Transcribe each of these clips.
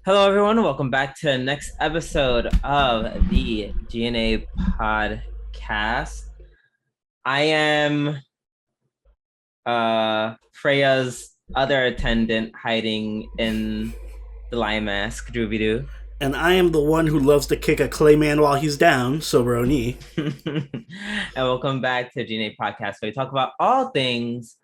Hello, everyone. Welcome back to the next episode of the G&A podcast. I am Freya's other attendant hiding in the lion mask, Drooby-Doo. And I am the one who loves to kick a Clayman while he's down, Soberoni. And welcome back to G&A podcast, where we talk about all things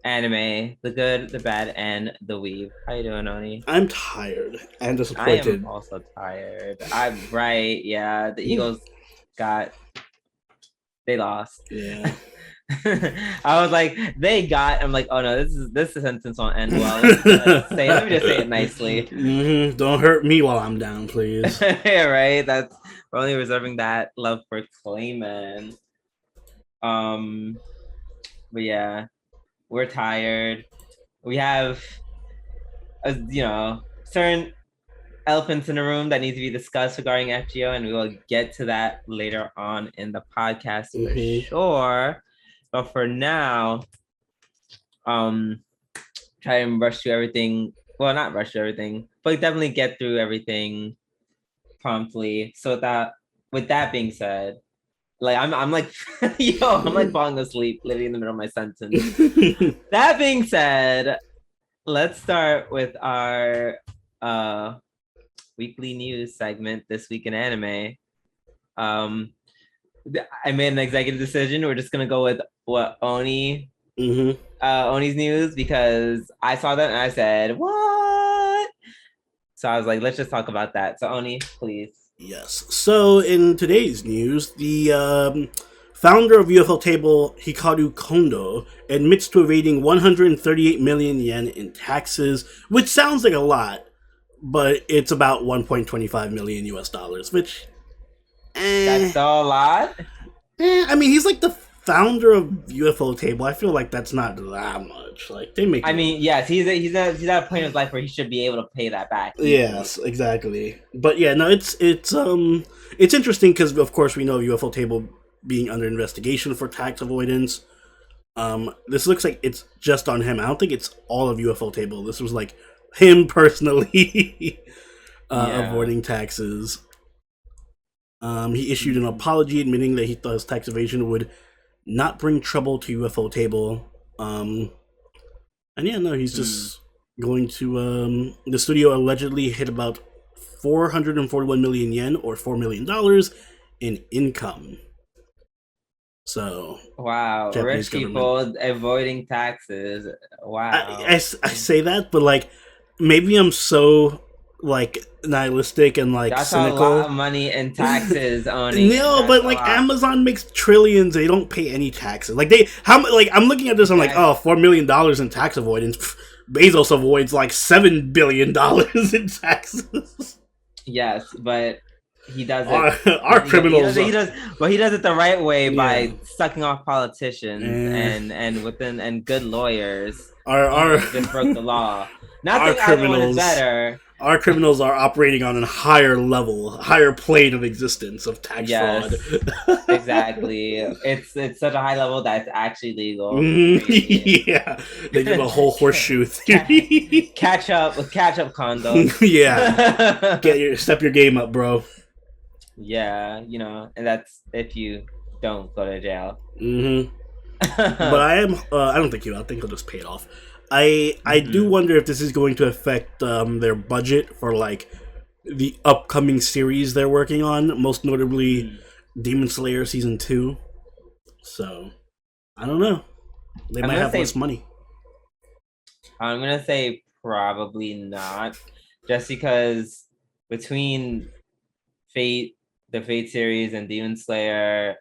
anime, the good, the bad, and the weeb. How you doing, Oni? I'm tired and I disappointed. am also tired. I'm right. Yeah, the Eagles they lost. Yeah. I was like, they got. I'm like, oh no, this sentence won't end well. Let me just say it nicely. Mm-hmm. Don't hurt me while I'm down, please. Yeah, right. We're only reserving that love for Clayman. But yeah, we're tired. We have, certain elephants in the room that need to be discussed regarding FGO, and we will get to that later on in the podcast for sure. But for now, try and rush through everything. Well, not rush through everything, but definitely get through everything promptly. So with that being said, like I'm like, I'm like falling asleep literally in the middle of my sentence. That being said, let's start with our weekly news segment, This Week in Anime. I made an executive decision. We're just gonna go with what Oni's news, because I saw that and I said, what? So I was like, let's just talk about that. So Oni, please. Yes. So in today's news, the founder of UFO Table, Hikaru Kondo, admits to evading 138 million yen in taxes, which sounds like a lot, but it's about 1.25 million US dollars, which that's still a lot. I mean, he's like the founder of UFO Table. I feel like that's not that much. Like they make. I mean, yes, he's at a point in his life where he should be able to pay that back. Yes, exactly. But yeah, no, it's interesting because of course we know UFO Table being under investigation for tax avoidance. This looks like it's just on him. I don't think it's all of UFO Table. This was like him personally avoiding taxes. He issued an apology admitting that he thought his tax evasion would not bring trouble to UFO Table. And yeah, no, he's just going to. The studio allegedly hit about 441 million yen, or $4 million, in income. So wow, Japanese rich people avoiding taxes. Wow. I say that, but like maybe I'm so like nihilistic and like that's cynical. A lot of money in taxes on it. No, but like Amazon makes trillions, they don't pay any taxes. Like I'm looking at this, I'm like, oh, $4 million in tax avoidance. Bezos avoids like $7 billion in taxes. Yes, but he does it. Our criminals. He does it the right way by sucking off politicians and good lawyers. Our just broke the law. Not that everyone is better. Our criminals are operating on a higher level, higher plane of existence of tax fraud. Exactly. It's such a high level that it's actually legal. Yeah, they do a whole horseshoe theory. Catch up condo. Yeah, step your game up, bro. Yeah, and that's if you don't go to jail. But I don't think I think he'll just pay it off. I do wonder if this is going to affect their budget for like the upcoming series they're working on, most notably Demon Slayer Season 2. So I don't know. They might have less money. I'm gonna say probably not, just because between the Fate series and Demon Slayer,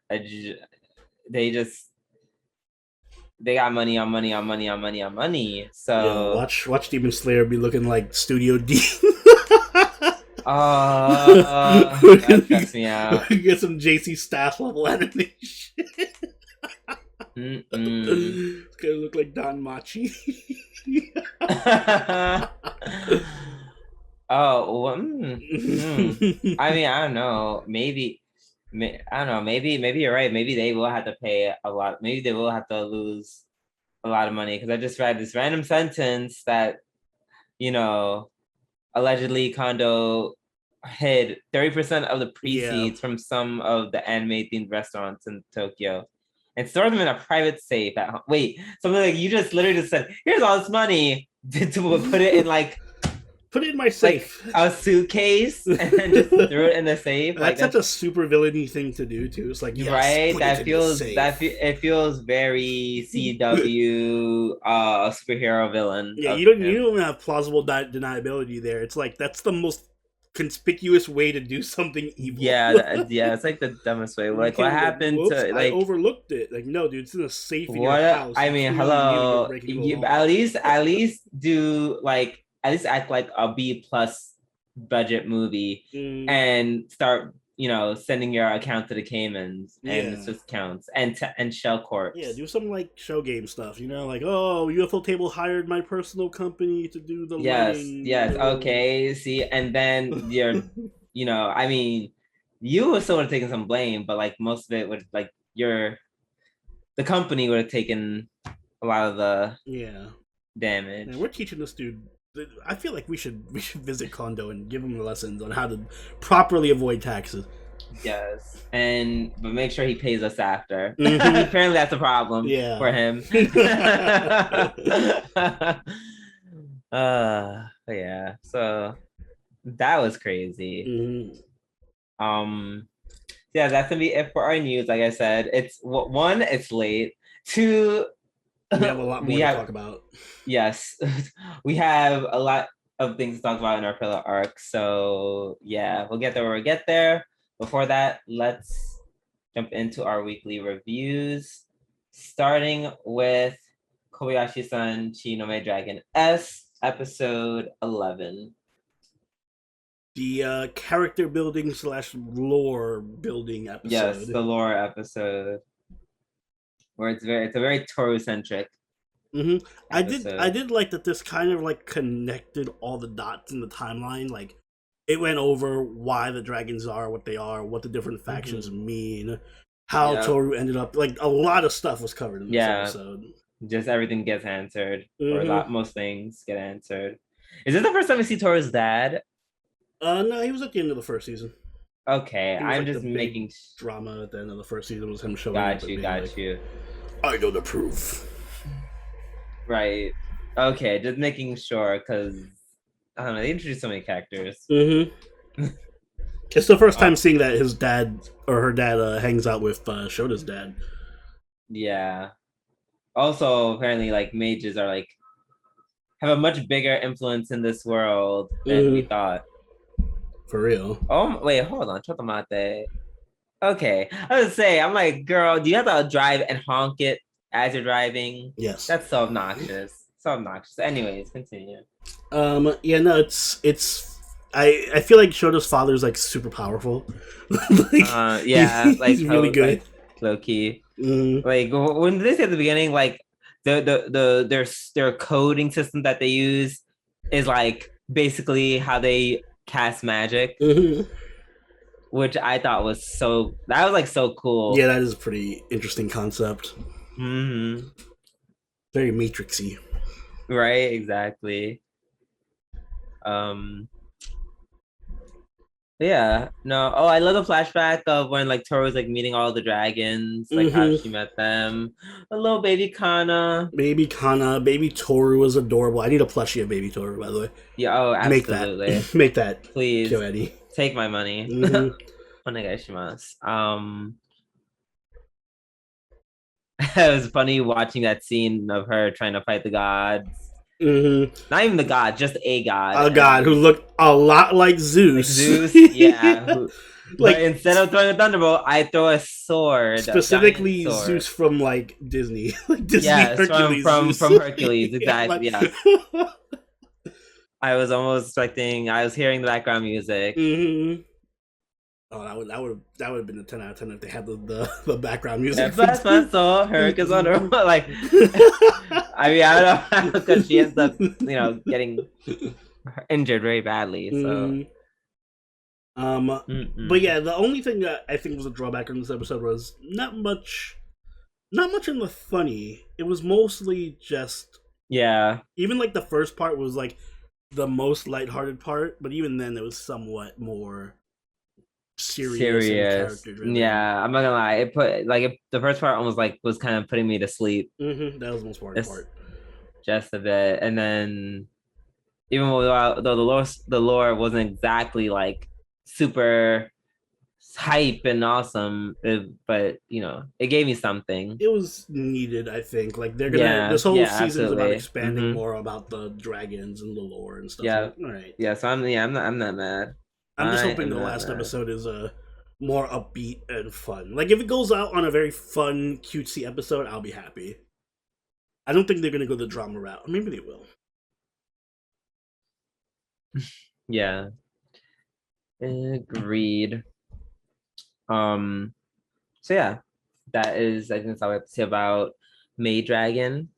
they got money on money on money on money on money. So yeah, watch Demon Slayer be looking like Studio D. That stressed me out. Get some JC staff level animation. It's gonna look like Don Machi. I mean, I don't know. Maybe you're right. Maybe they will have to pay a lot. Maybe they will have to lose a lot of money, because I just read this random sentence that, allegedly Kondo hid 30% of the Yeah. proceeds from some of the anime-themed restaurants in Tokyo and stored them in a private safe at home. Wait, something like you just literally just said, here's all this money to put it in like Put it in my safe. Like a suitcase and then just threw it in the safe. That's such a super villainy thing to do too. It's like, yes, right? put it in the safe. It feels very CW superhero villain. Yeah, you don't even have plausible deniability there. It's like that's the most conspicuous way to do something evil. Yeah, yeah, it's like the dumbest way. Like, what happened to like? I overlooked it. Like, no, dude, it's in a safe in What? your house. I mean, hello. At least do like at least act like a B plus budget movie and start sending your account to the Caymans and Swiss accounts and Shell Corps. Yeah, do some like show game stuff. Like, oh, UFO Table hired my personal company to do the lighting. Yes, okay. See, and then you're, I mean, you would still have taken some blame, but like most of it would like the company would have taken a lot of the damage. And we're teaching this dude. I feel like we should visit Kondo and give him lessons on how to properly avoid taxes. Yes, but make sure he pays us after. Apparently, that's a problem for him. Yeah. So that was crazy. Yeah, that's gonna be it for our news. Like I said, it's one, it's late. Two, we have a lot more to talk about. Yes, we have a lot of things to talk about in our filler arc. So yeah, we'll get there when we get there. Before that, let's jump into our weekly reviews, starting with Kobayashi-san Chi no Maidragon S, episode 11. The character building / lore building episode. Yes, the lore episode, where it's a very Toru-centric. I did like that this kind of like connected all the dots in the timeline. Like it went over why the dragons are what they are, what the different factions mean, how Toru ended up. Like a lot of stuff was covered in this episode. Just everything gets answered, or most things get answered. Is this the first time we see Toru's dad? No, he was at the end of the first season. Okay, I'm just making drama at the end of the first season was him showing up. Got you. I know the proof. Right. Okay, just making sure because I don't know. They introduced so many characters. It's the first time seeing that his dad or her dad hangs out with Shota's dad. Yeah. Also, apparently, like mages are like have a much bigger influence in this world than we thought. For real. Oh wait, hold on, chotomate. Okay, I was gonna say, I'm like, girl, do you have to drive and honk it as you're driving? Yes. That's so obnoxious. So obnoxious. Anyways, continue. Yeah, no, it's. I feel like Shota's father is like super powerful. He's really good. Like, low key. Like when they say at the beginning, like their coding system that they use is like basically how they cast magic, which I thought was so cool. Yeah, that is a pretty interesting concept. Very Matrixy. Right, exactly. Yeah, no. Oh, I love the flashback of when like Toru's like meeting all the dragons, like how she met them. A little baby Kana. Baby Toru was adorable. I need a plushie of baby Toru, by the way. Yeah, oh, absolutely. Make that. Please. Kyoeddie. Take my money. Onegaishimasu. It was funny watching that scene of her trying to fight the gods. Not even the god, just a god. A god who looked a lot like Zeus. Yeah. But instead of throwing a thunderbolt, I throw a sword. Specifically, Zeus from like Disney. Disney Hercules. From Hercules, exactly. Yeah. I was almost expecting. I was hearing the background music. Oh, that would have been a 10 out of 10 if they had the background music. That's my soul. Herc is on her. Like, I mean, I don't know because she ends up, getting injured very badly. So, but yeah, the only thing that I think was a drawback in this episode was not much in the funny. It was mostly just even like the first part was like the most lighthearted part, but even then it was somewhat more serious and Serious. character driven. Yeah, I'm not gonna lie. The first part almost like was kind of putting me to sleep. That was the most important part. Just a bit, and then even though the lore wasn't exactly like super hype and awesome, but it gave me something. It was needed, I think. Like they're gonna this whole season's about expanding more about the dragons and the lore and stuff. Yeah, all right. Yeah, so I'm not mad. I'm just hoping the last episode is more upbeat and fun. Like if it goes out on a very fun, cutesy episode, I'll be happy. I don't think they're gonna go the drama route. Maybe they will. Yeah. Agreed. So yeah, I think that's all I have to say about Maidragon.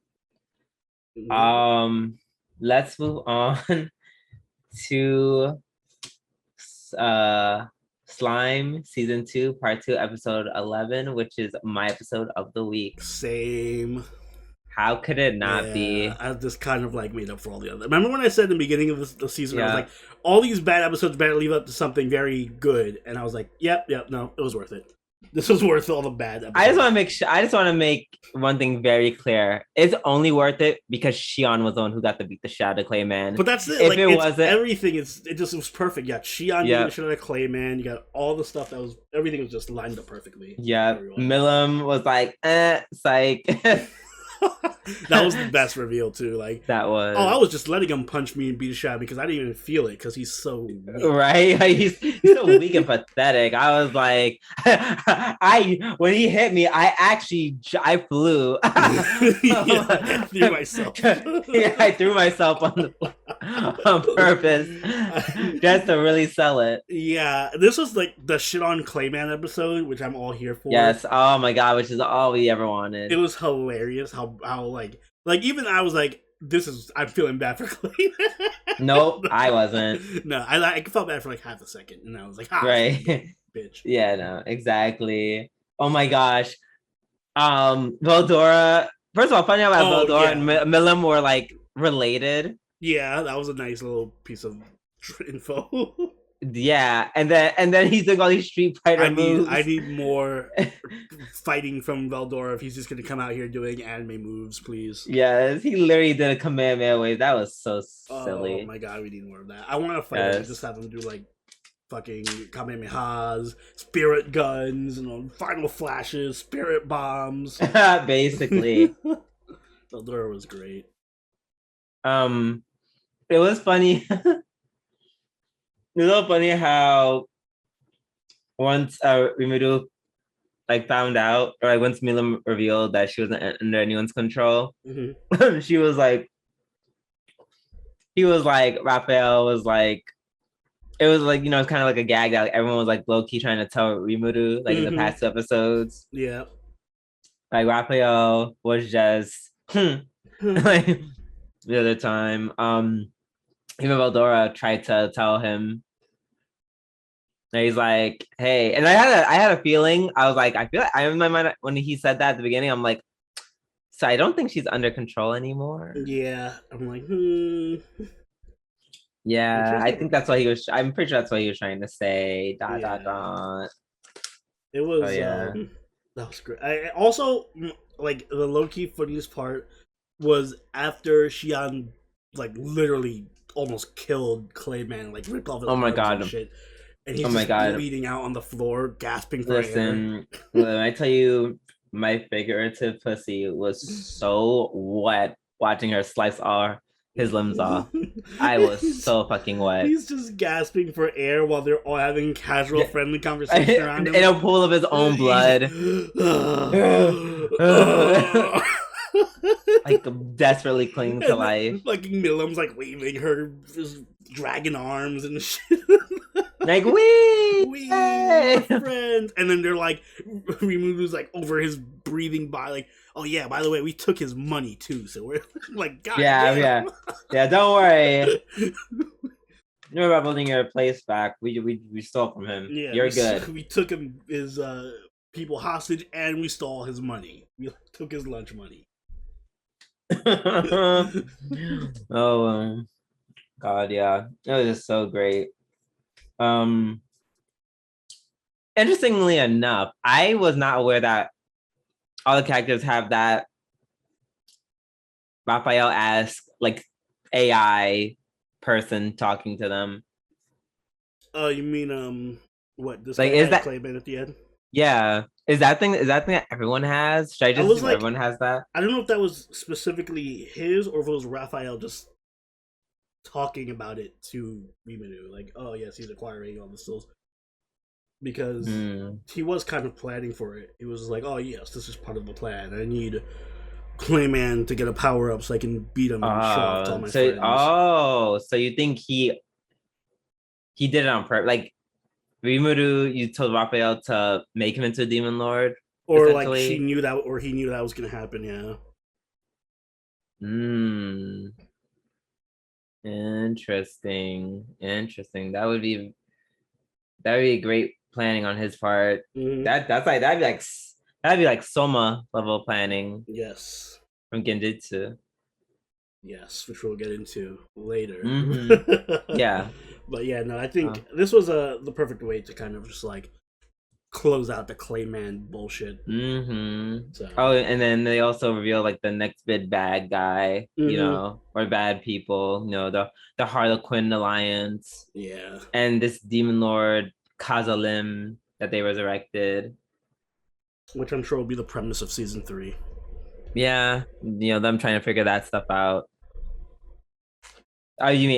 Let's move on to Slime Season 2, Part 2, Episode 11, which is my episode of the week. Same. How could it not be? I just kind of like made up for all the other. Remember when I said in the beginning of the season, I was like, all these bad episodes better lead up to something very good, and I was like, yep, no, it was worth it. This was worth all the bad episodes. I just want to make one thing very clear. It's only worth it because Shion was the one who got to beat the Shadow Clayman. But that's it. If like, it wasn't, everything it was perfect. You got Shion beating the Shadow Clayman. You got all the stuff everything was just lined up perfectly. Yeah, Milim was like, psych. That was the best reveal too. Like that was. Oh, I was just letting him punch me and beat a shot because I didn't even feel it because he's so weak. Right. He's so weak and pathetic. I was like, when he hit me, I flew. I threw myself. I threw myself on purpose just to really sell it. Yeah, this was like the shit on Clayman episode, which I'm all here for. Yes. Oh my god, which is all we ever wanted. It was hilarious how like even I was like, I'm feeling bad for Clayman. Nope, I wasn't. No, I felt bad for like half a second, and I was like, right, bitch. Yeah, no, exactly. Oh my gosh, Veldora. First of all, finding out about Veldora and Milim were like related. Yeah, that was a nice little piece of info. Yeah, and then he's doing all these Street Fighter moves. I need more fighting from Veldora if he's just gonna come out here doing anime moves, please. Yes, he literally did a Kamehameha wave. That was so silly. Oh my god, we need more of that. I want to fight him, just have him do like fucking Kamehamehas, spirit guns, final flashes, spirit bombs. Basically. Veldora was great. It was funny. It was so funny how once Rimuru found out, or once Milim revealed that she wasn't under anyone's control, he was like, Raphael was like, it was like, it's kind of like a gag that everyone was like low key trying to tell Rimuru in the past 2 episodes. Yeah. Like Raphael was just like the other time. Even Veldora tried to tell him. And he's like, "Hey," and I had a feeling. I was like, I feel like I in my mind when he said that at the beginning. I'm like, so I don't think she's under control anymore. Yeah, I'm like, Yeah, I think that's what he was. I'm pretty sure that's what he was trying to say. Dot. It was. That was great. I also like the low key funniest part was after Shion literally almost killed Clayman, ripped off his arms and shit. And he's bleeding out on the floor, gasping for air. When I tell you, my figurative pussy was so wet watching her slice all his limbs off. I was so fucking wet. He's just gasping for air while they're all having casual, friendly conversation around him. In a pool of his own blood. Desperately clinging to life. Milim's waving her dragon arms and shit. We hey! Friends. And then they're Rimuru's over his breathing by oh yeah, by the way, we took his money too, so we're God yeah, don't worry. You're about building your place back. We stole from him. Yeah, you're good. We took his people hostage and we stole his money. We took his lunch money. God, yeah. It was just so great. Interestingly enough, I was not aware that all the characters have that Raphael-esque like AI person talking to them. Oh, you mean what this Like, guy is had that Clayman at the end? yeah? Is that thing that everyone has? Should I I just was assume like, everyone has that? I don't know if that was specifically his or if it was Raphael just talking about it to Rimuru. Like, oh yes, he's acquiring all the souls because he was kind of planning for it. He was like, oh yes, this is part of the plan. I need Clayman to get a power up so I can beat him and show off to all my friends. So you think he did it on purpose? Like Rimuru, you told Raphael to make him into a demon lord, or like she knew that, or he knew that was gonna happen. Yeah. Interesting. That would be great planning on his part. That'd be like Soma level planning. Yes. From Genjitsu. Yes, which we'll get into later. Yeah. But yeah, no, I think this was the perfect way to kind of just like close out the Clayman bullshit. So. Oh, and then they also reveal like the next bad guy, you know, or bad people, you know, the Harlequin Alliance. Yeah. And this demon lord Kazalim that they resurrected. Which I'm sure will be the premise of season 3. Yeah, you know, them trying to figure that stuff out. Oh, you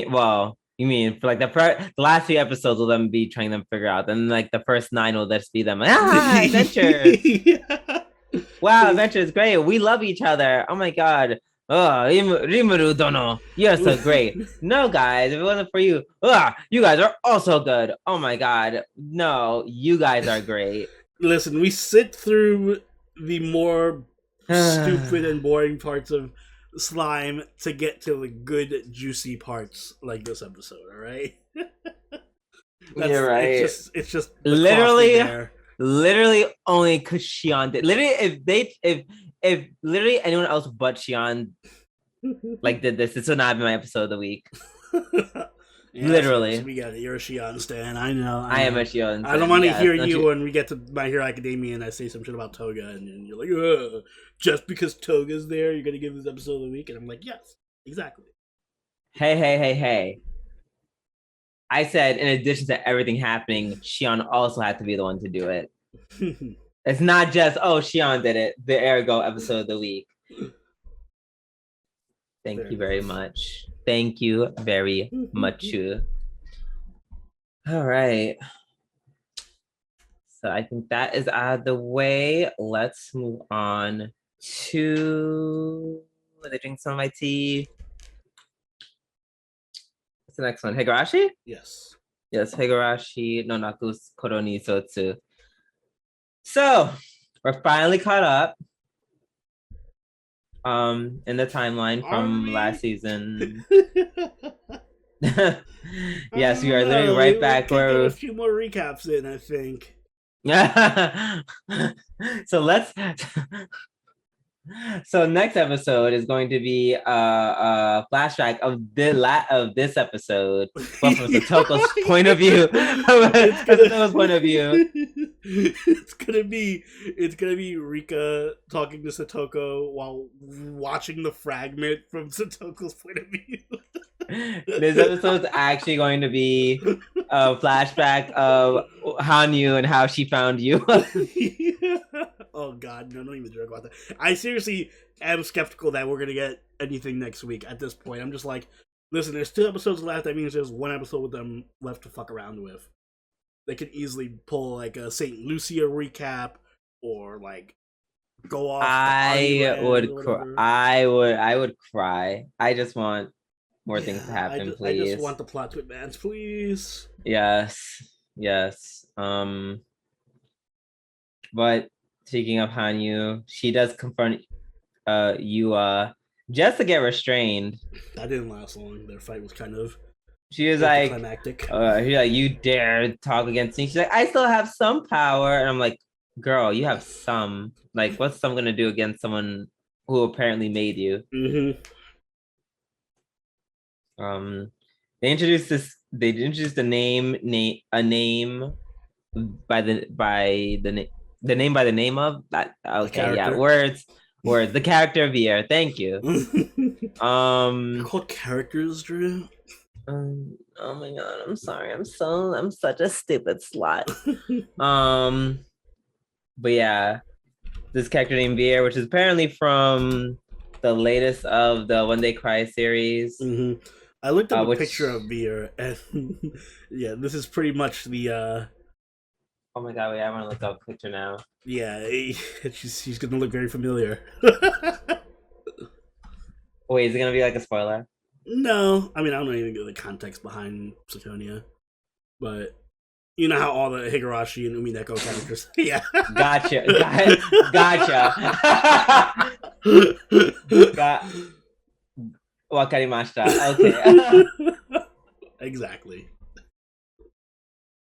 mean for like the last few episodes will them be trying to figure out, then like the first 9 will just be them adventure. Yeah. Wow, adventure is great. We love each other. Oh my god. Oh, Rimuru Dono, you're so great. No, guys, if it wasn't for you, you guys are also good. Oh my god, no, you guys are great. Listen, we sit through the more stupid and boring parts of slime to get to the good juicy parts like this episode. All right. You're right. It's just literally only because Shion did. Literally, if literally anyone else but Shion like did this would not be my episode of the week. Yeah, literally, we got it. You're a Shion stan. I know. I am a Shion stan. I don't want to hear you when we get to My Hero Academia and I say some shit about Toga and you're like, ugh, just because Toga's there, you're gonna give this episode of the week, and I'm like, yes, exactly. Hey. I said, in addition to everything happening, Shion also had to be the one to do it. It's not just, Shion did it, the ergo episode of the week. Thank you very much. Thank you very much. All right. So I think that is out of the way. Let's move on to... Let me drink some of my tea. What's the next one? Higurashi? Yes. Yes, Higurashi no Naku's Koroni Sotsu. So, we're finally caught up. In the timeline from last season. Yes, we are literally right back where a few more recaps in, I think. So next episode is going to be a flashback of this episode, but from Satoko's point of view. It's gonna be Rika talking to Satoko while watching the fragment from Satoko's point of view. This episode's actually going to be a flashback of Hanyu and how she found you. Oh god, no, don't even joke about that. I seriously am skeptical that we're gonna get anything next week at this point. I'm just like, listen, there's 2 episodes left. That means there's 1 episode with them left to fuck around with. They could easily pull like a Saint Lucia recap or like go off. I would cry. I just want more things to happen, please. I just want the plot to advance, please. Yes. But speaking of Hanyu, she does confront Yua just to get restrained. That didn't last long. Their fight was kind of... She was like, climactic. You dare talk against me? She's like, I still have some power. And I'm like, girl, you have some. Like, what's some gonna do against someone who apparently made you? They introduced this. They introduced a name by the name by the name of that. Okay, yeah, words. The character of the year. Thank you. They're called characters, Drew. Oh my god, I'm sorry. I'm such a stupid slut. But yeah, this character named Veer, which is apparently from the latest of the One Day Cry series. Mm-hmm. I looked up a picture of Veer, and yeah, this is pretty much the. Oh my god! Wait, I want to look up a picture now. Yeah, she's gonna look very familiar. Wait, is it gonna be like a spoiler? No, I mean I don't even know the context behind Psychonia, but you know how all the Higurashi and Umineko characters. Yeah. Gotcha. Wakarimashita. Okay. Exactly.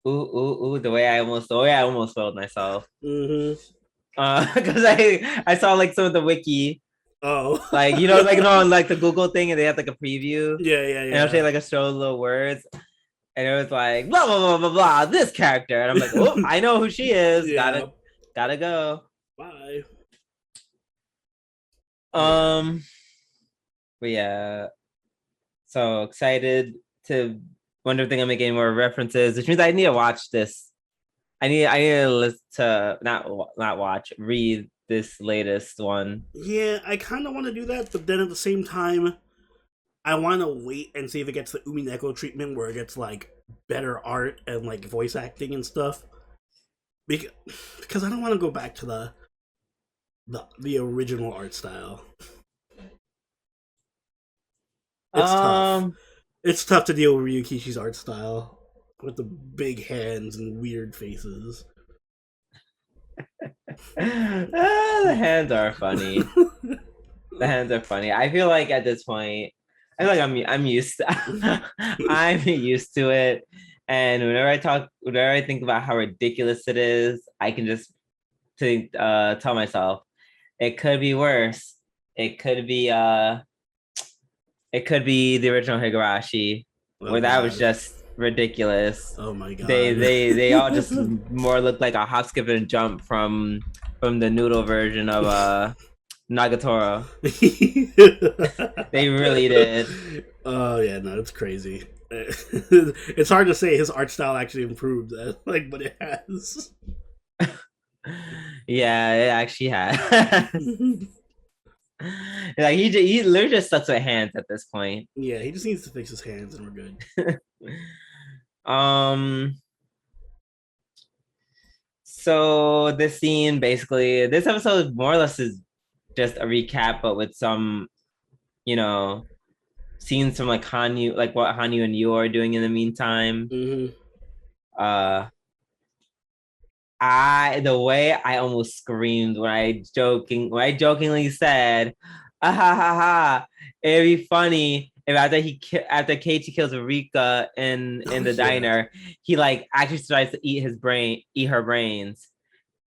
Ooh! The way I almost spoiled myself. Mm-hmm. Because I saw like some of the wiki. Oh. Like like on like the Google thing, and they have like a preview. Yeah. And actually like a show little words. And it was like blah blah blah blah blah this character, and I'm like, oh, I know who she is. Yeah. Gotta go. Bye. But yeah, so excited to wonder if they're gonna make any more references, which means I need to watch this. I need to listen to not watch, read this latest one. Yeah, I kind of want to do that, but then at the same time, I want to wait and see if it gets the Umineko treatment where it gets like better art and like voice acting and stuff. Because I don't want to go back to the original art style. It's tough. It's tough to deal with Ryukishi's art style with the big hands and weird faces. The hands are funny. The hands are funny. I feel like at this point, I feel like I'm used to I'm used to it. And whenever I think about how ridiculous it is, I can just tell myself it could be worse. It could be the original Higurashi, where that was just ridiculous. Oh my god. They all just more look like a hop, skip, and jump from the noodle version of Nagatoro. They really did. Oh yeah, no, it's crazy. It's hard to say his art style actually improved, but it has. Yeah, it actually has. Like he literally just sucks with hands at this point. Yeah, he just needs to fix his hands and we're good. So this scene, basically, this episode more or less is just a recap, but with some, scenes from like Hanyu, like what Hanyu and Yu are doing in the meantime. Mm-hmm. The way I almost screamed when I jokingly said, "Ah ha ha ha! It'd be funny if after Keiichi kills Rika in the diner, he like actually tries to eat her brains,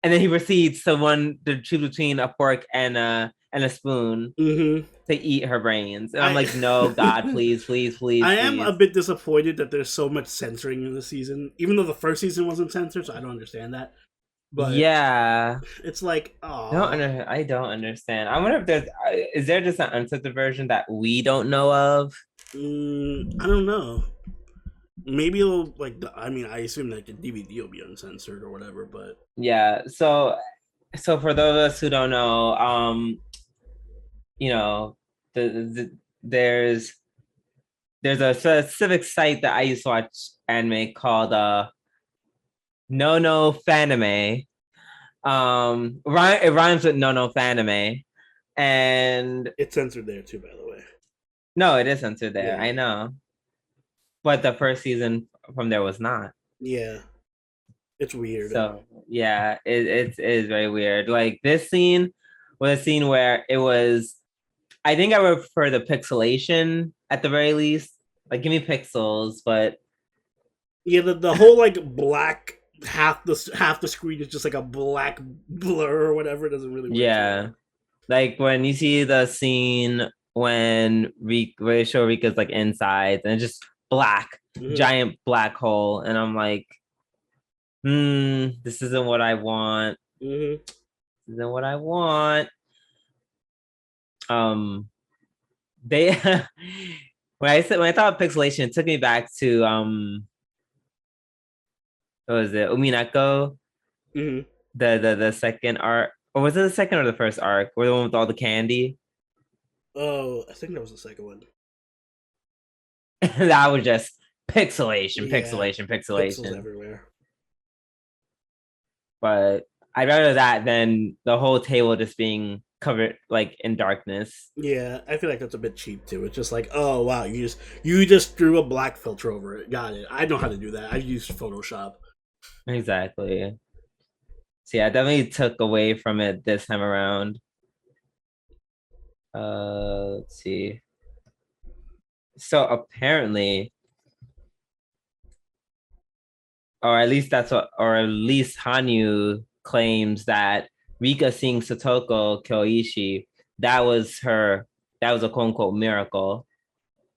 and then he proceeds to choose between a fork and a spoon to eat her brains." And I'm like, no, God, please. I am a bit disappointed that there's so much censoring in the season, even though the first season wasn't censored, so I don't understand that. But yeah, it's like, oh, I don't understand. I wonder if is there just an uncensored version that we don't know of? I don't know. Maybe it'll I assume that the DVD will be uncensored or whatever, but yeah. So for those of us who don't know, there's a specific site that I used to watch anime called No Fanime. It rhymes with No Fanime, and it's censored there too, by the way. No, it is censored there. Yeah. I know, but the first season from there was not. Yeah, it's weird. So yeah, it is very weird. Like this scene was a scene where it was. I think I would prefer the pixelation at the very least. Like, give me pixels, but yeah, the whole like black half the screen is just like a black blur or whatever. It doesn't really work. Yeah, like when you see the scene when they show Rika's like inside, and it just black, Mhm. giant black hole, and I'm like, this isn't what I want. Mhm. This isn't what I want. They when I thought pixelation, it took me back to what was it, Umineko, Mhm. the second arc, or was it the second or the first arc, or the one with all the candy? Oh, I think that was the second one. That was just pixelation, Yeah, pixelation, pixels pixelation. everywhere. But I'd rather that than the whole table just being covered like in darkness. Yeah, I feel like that's a bit cheap too. It's just like, oh wow, you just threw a black filter over it. Got it. I know how to do that. I used Photoshop. Exactly. So yeah, I definitely took away from it this time around. Let's see. So apparently, or at least Hanyu claims that Rika seeing Satoko kill Ishii, that was a quote unquote miracle.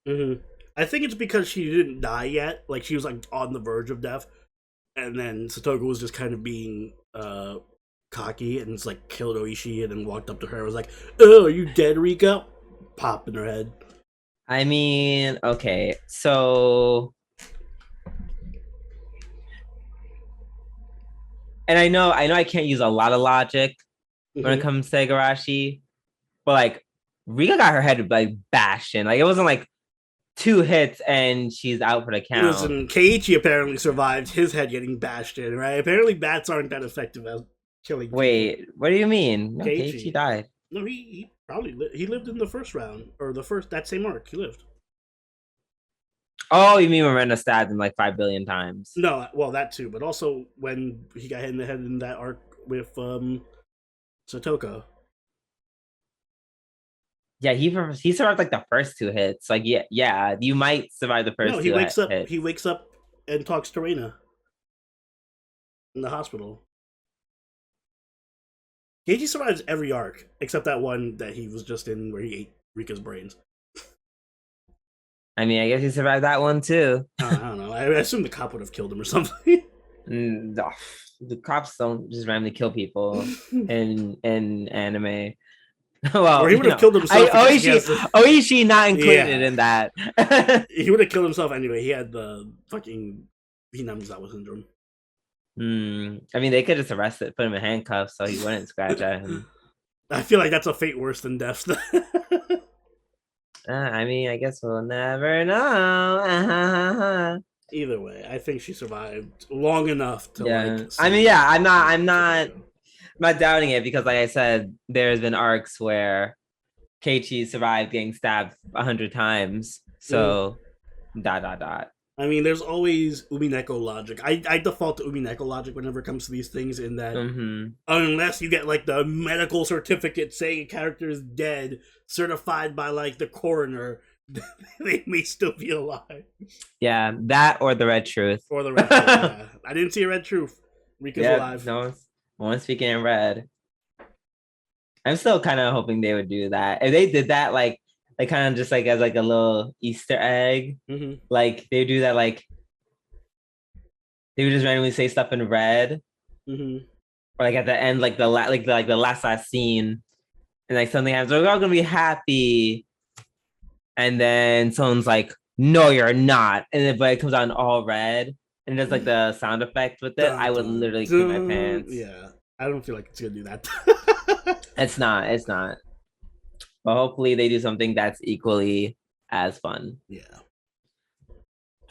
Mm-hmm. I think it's because she didn't die yet. Like she was like on the verge of death, and then Satoko was just kind of being cocky and it's like killed Oishi and then walked up to her and was like, "Oh, are you dead, Rika?" Pop in her head. I mean, okay, so and I know I can't use a lot of logic when it Mm-hmm. comes to Higurashi, but like Rika got her head like bashed in. Like it wasn't like 2 hits and she's out for the count. Listen, Keiichi apparently survived his head getting bashed in, right? Apparently bats aren't that effective at killing Wait, people. what do you mean? No, Keiichi. Keiichi died. No, he probably he lived in the first round or the first that same arc. He lived. Oh, you mean Miranda stabbed him like 5 billion times? No, well that too, but also when he got hit in the head in that arc with Satoko. Yeah, he survived like the first 2 hits. Like yeah, you might survive the No, first he two wakes up. hits. He wakes up and talks to Reina in the hospital. Keiichi survives every arc except that one that he was just in where he ate Rika's brains. I mean, I guess he survived that one too. I don't know. I assume the cop would have killed him or something. The cops don't just randomly kill people in anime. Well, or he would have killed himself. Oishi not included in that. He would have killed himself anyway. He had the fucking Hinamizawa syndrome. I mean, they could just put him in handcuffs so he wouldn't scratch at him. I feel like that's a fate worse than death. I mean, I guess we'll never know. Either way, I think she survived long enough to like. I mean, yeah, I'm not doubting it because, like I said, there's been arcs where Keiichi survived getting stabbed 100 times. So, ... I mean, there's always Umineko logic. I default to Umineko logic whenever it comes to these things, in that unless you get like the medical certificate saying a character is dead, certified by like the coroner, they may still be alive. Yeah, that or the red truth. Or the red truth. Yeah. I didn't see a red truth. Rika's alive. No one's speaking in red. I'm still kind of hoping they would do that. If they did that, like kind of just like as like a little Easter egg, like they do that, like they would just randomly say stuff in red, or like at the end, like the last scene, and like something happens. We're all gonna be happy, and then someone's like, "No, you're not," and then but it comes out in all red, and there's like the sound effect with it. I would literally keep my pants. Yeah, I don't feel like it's gonna do that. It's not. But hopefully they do something that's equally as fun. Yeah.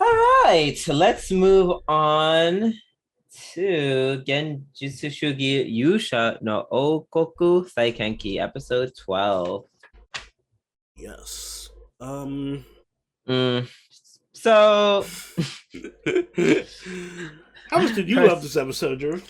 All right, let's move on to Genjitsu Shugi Yuusha no Okoku Saikenki, episode 12. Yes. So how much did you love this episode, Drew?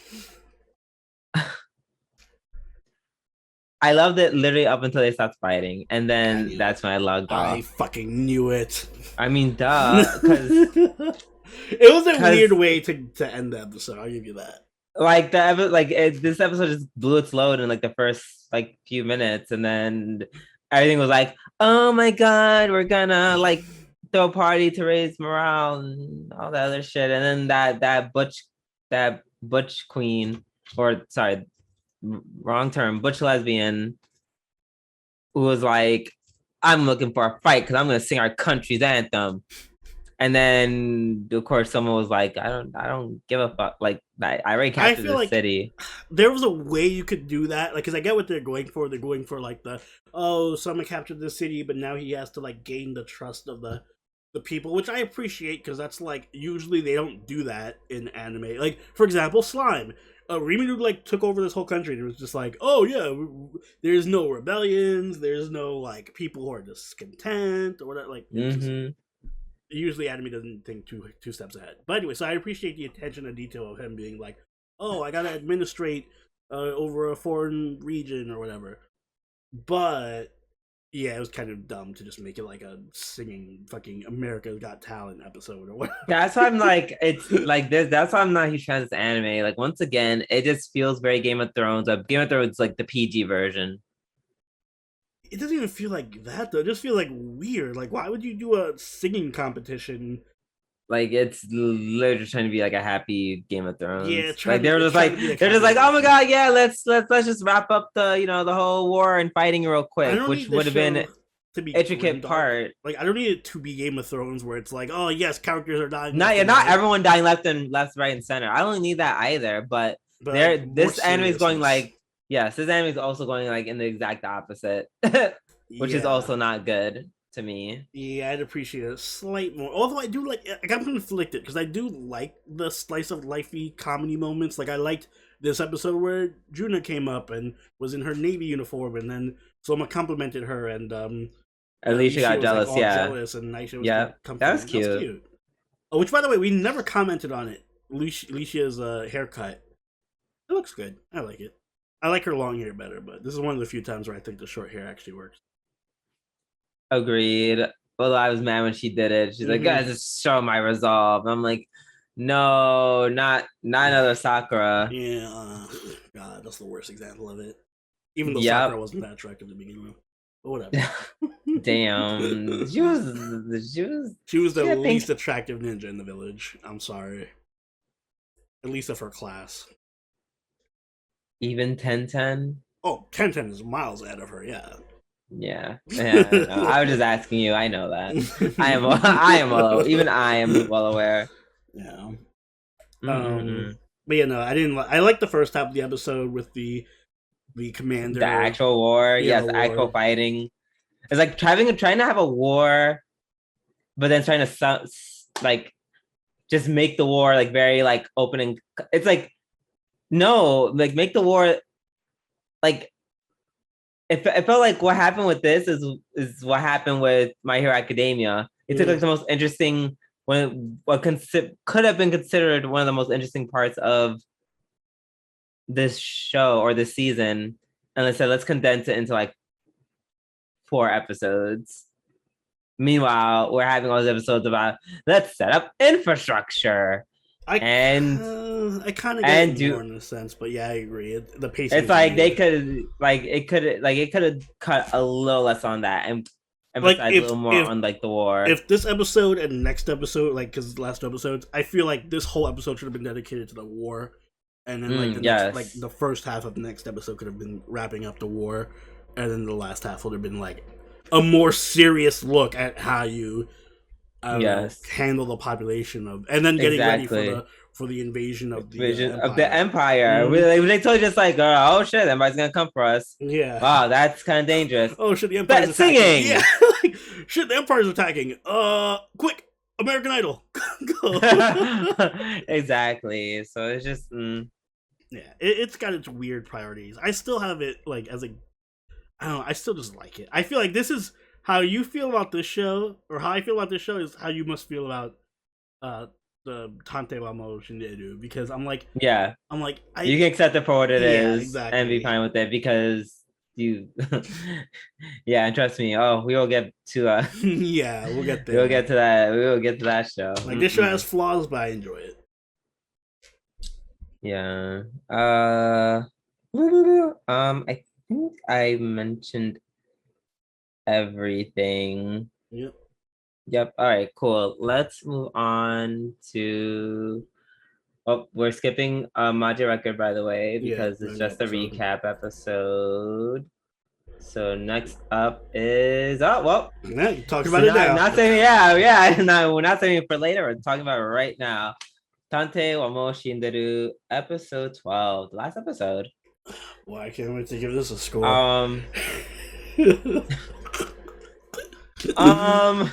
I loved it literally up until they stopped fighting, and then that's when I logged off. I fucking knew it. I mean, duh. It was a weird way to end the episode. I'll give you that. Like this episode just blew its load in like the first like few minutes, and then everything was like, "Oh my god, we're gonna like throw a party to raise morale and all that other shit. And then that butch queen, or sorry, wrong term, butch lesbian, who was like, I'm looking for a fight because I'm gonna sing our country's anthem. And then of course someone was like, I don't give a fuck. Like I already I captured feel the like city. there was a way you could do that, like, because I get what they're going for. They're going for like someone captured the city, but now he has to like gain the trust of the people, which I appreciate because that's like usually they don't do that in anime. Like for example, Slime. Rimuru like took over this whole country. And it was just like, oh yeah, there's no rebellions, there's no like people who are discontent or whatever. Like, usually anime doesn't think two steps ahead. But anyway, so I appreciate the attention and detail of him being like, oh, I gotta administrate over a foreign region or whatever. But yeah, it was kind of dumb to just make it like a singing fucking America's Got Talent episode or whatever. That's why I'm like, it's like this. That's why I'm not a huge fan of this anime. Like once again, it just feels very Game of Thrones. Game of Thrones like the PG version. It doesn't even feel like that though. It just feels like weird. Like, why would you do a singing competition? Like it's literally trying to be like a happy Game of Thrones. Yeah, like they're just like oh my god, yeah, let's just wrap up the whole war and fighting real quick, which would have been to be intricate part. Like I don't need it to be Game of Thrones where it's like, oh yes, characters are dying. Not everyone dying left, right, and center. I don't need that either. But this anime is going like, yes, this anime is also going like in the exact opposite, which is also not good to me. Yeah, I'd appreciate a slight more. Although I do like, I got conflicted because I do like the slice of lifey comedy moments. Like I liked this episode where Juna came up and was in her Navy uniform, and then Soma complimented her, and Alicia got jealous. Like, jealous, and Aisha was that was cute. That was cute. Oh, which by the way, we never commented on it. Alicia's haircut. It looks good. I like it. I like her long hair better, but this is one of the few times where I think the short hair actually works. Agreed. Well, I was mad when she did it. She's like, guys, just show my resolve. I'm like, no, not another Sakura. Yeah, God, that's the worst example of it. Even though Sakura wasn't that attractive to begin with. But whatever. Damn. She was the least attractive ninja in the village. I'm sorry. At least of her class. Even 10-10? Oh, 10-10 is miles ahead of her, yeah. Yeah. No, I was just asking you. I know that. I am well aware. Yeah. But yeah, no, I didn't. I liked the first half of the episode with the commander, the actual war. Yes, the actual fighting. It's like trying to have a war, but then trying to like just make the war like very like open, and it's like no, like make the war like. It felt like what happened with this is what happened with My Hero Academia. It took like the most interesting what could have been considered one of the most interesting parts of this show or this season, and they said let's condense it into like 4 episodes. Meanwhile, we're having all these episodes about let's set up infrastructure. I kind of get it more in a sense, but yeah, I agree. The pacing. It's like they could it could have cut a little less on that and emphasize a little more on like the war. If this episode and next episode, like because last episodes, I feel like this whole episode should have been dedicated to the war, and then like next, like the first half of the next episode could have been wrapping up the war, and then the last half would have been like a more serious look at how you. Handle the population of, and then getting ready for the invasion of the empire. They told you just like, oh shit, the empire's gonna come for us. Yeah. Wow, that's kind of dangerous. Oh shit, the empire's attacking. Singing. Yeah. Like, shit, the empire's attacking. Quick, American Idol. Exactly. So it's just. Yeah, it's got its weird priorities. I still have it like as a. I don't know. I still just like it. I feel like this is. How you feel about this show, or how I feel about this show, is how you must feel about the Tantei Wa Mou Shindeiru, because I'm like, you can accept it for what it is and be fine with it because you, and trust me, we will get to yeah, we'll get there. We'll get to that. We will get to that show. Like this show has flaws, but I enjoy it. Yeah. I think I mentioned everything Yep. All right, cool. Let's move on to we're skipping Maji Record, by the way, Yeah, because it's manga just a episode. recap episode. So next up is oh well, Yeah, you talk so about it not now. not saying yeah no, we're not saving it for later. We're talking about it right now. Tantei Wa Mou Shinderu episode 12, the last episode. Well, I can't wait to give this a score. Um um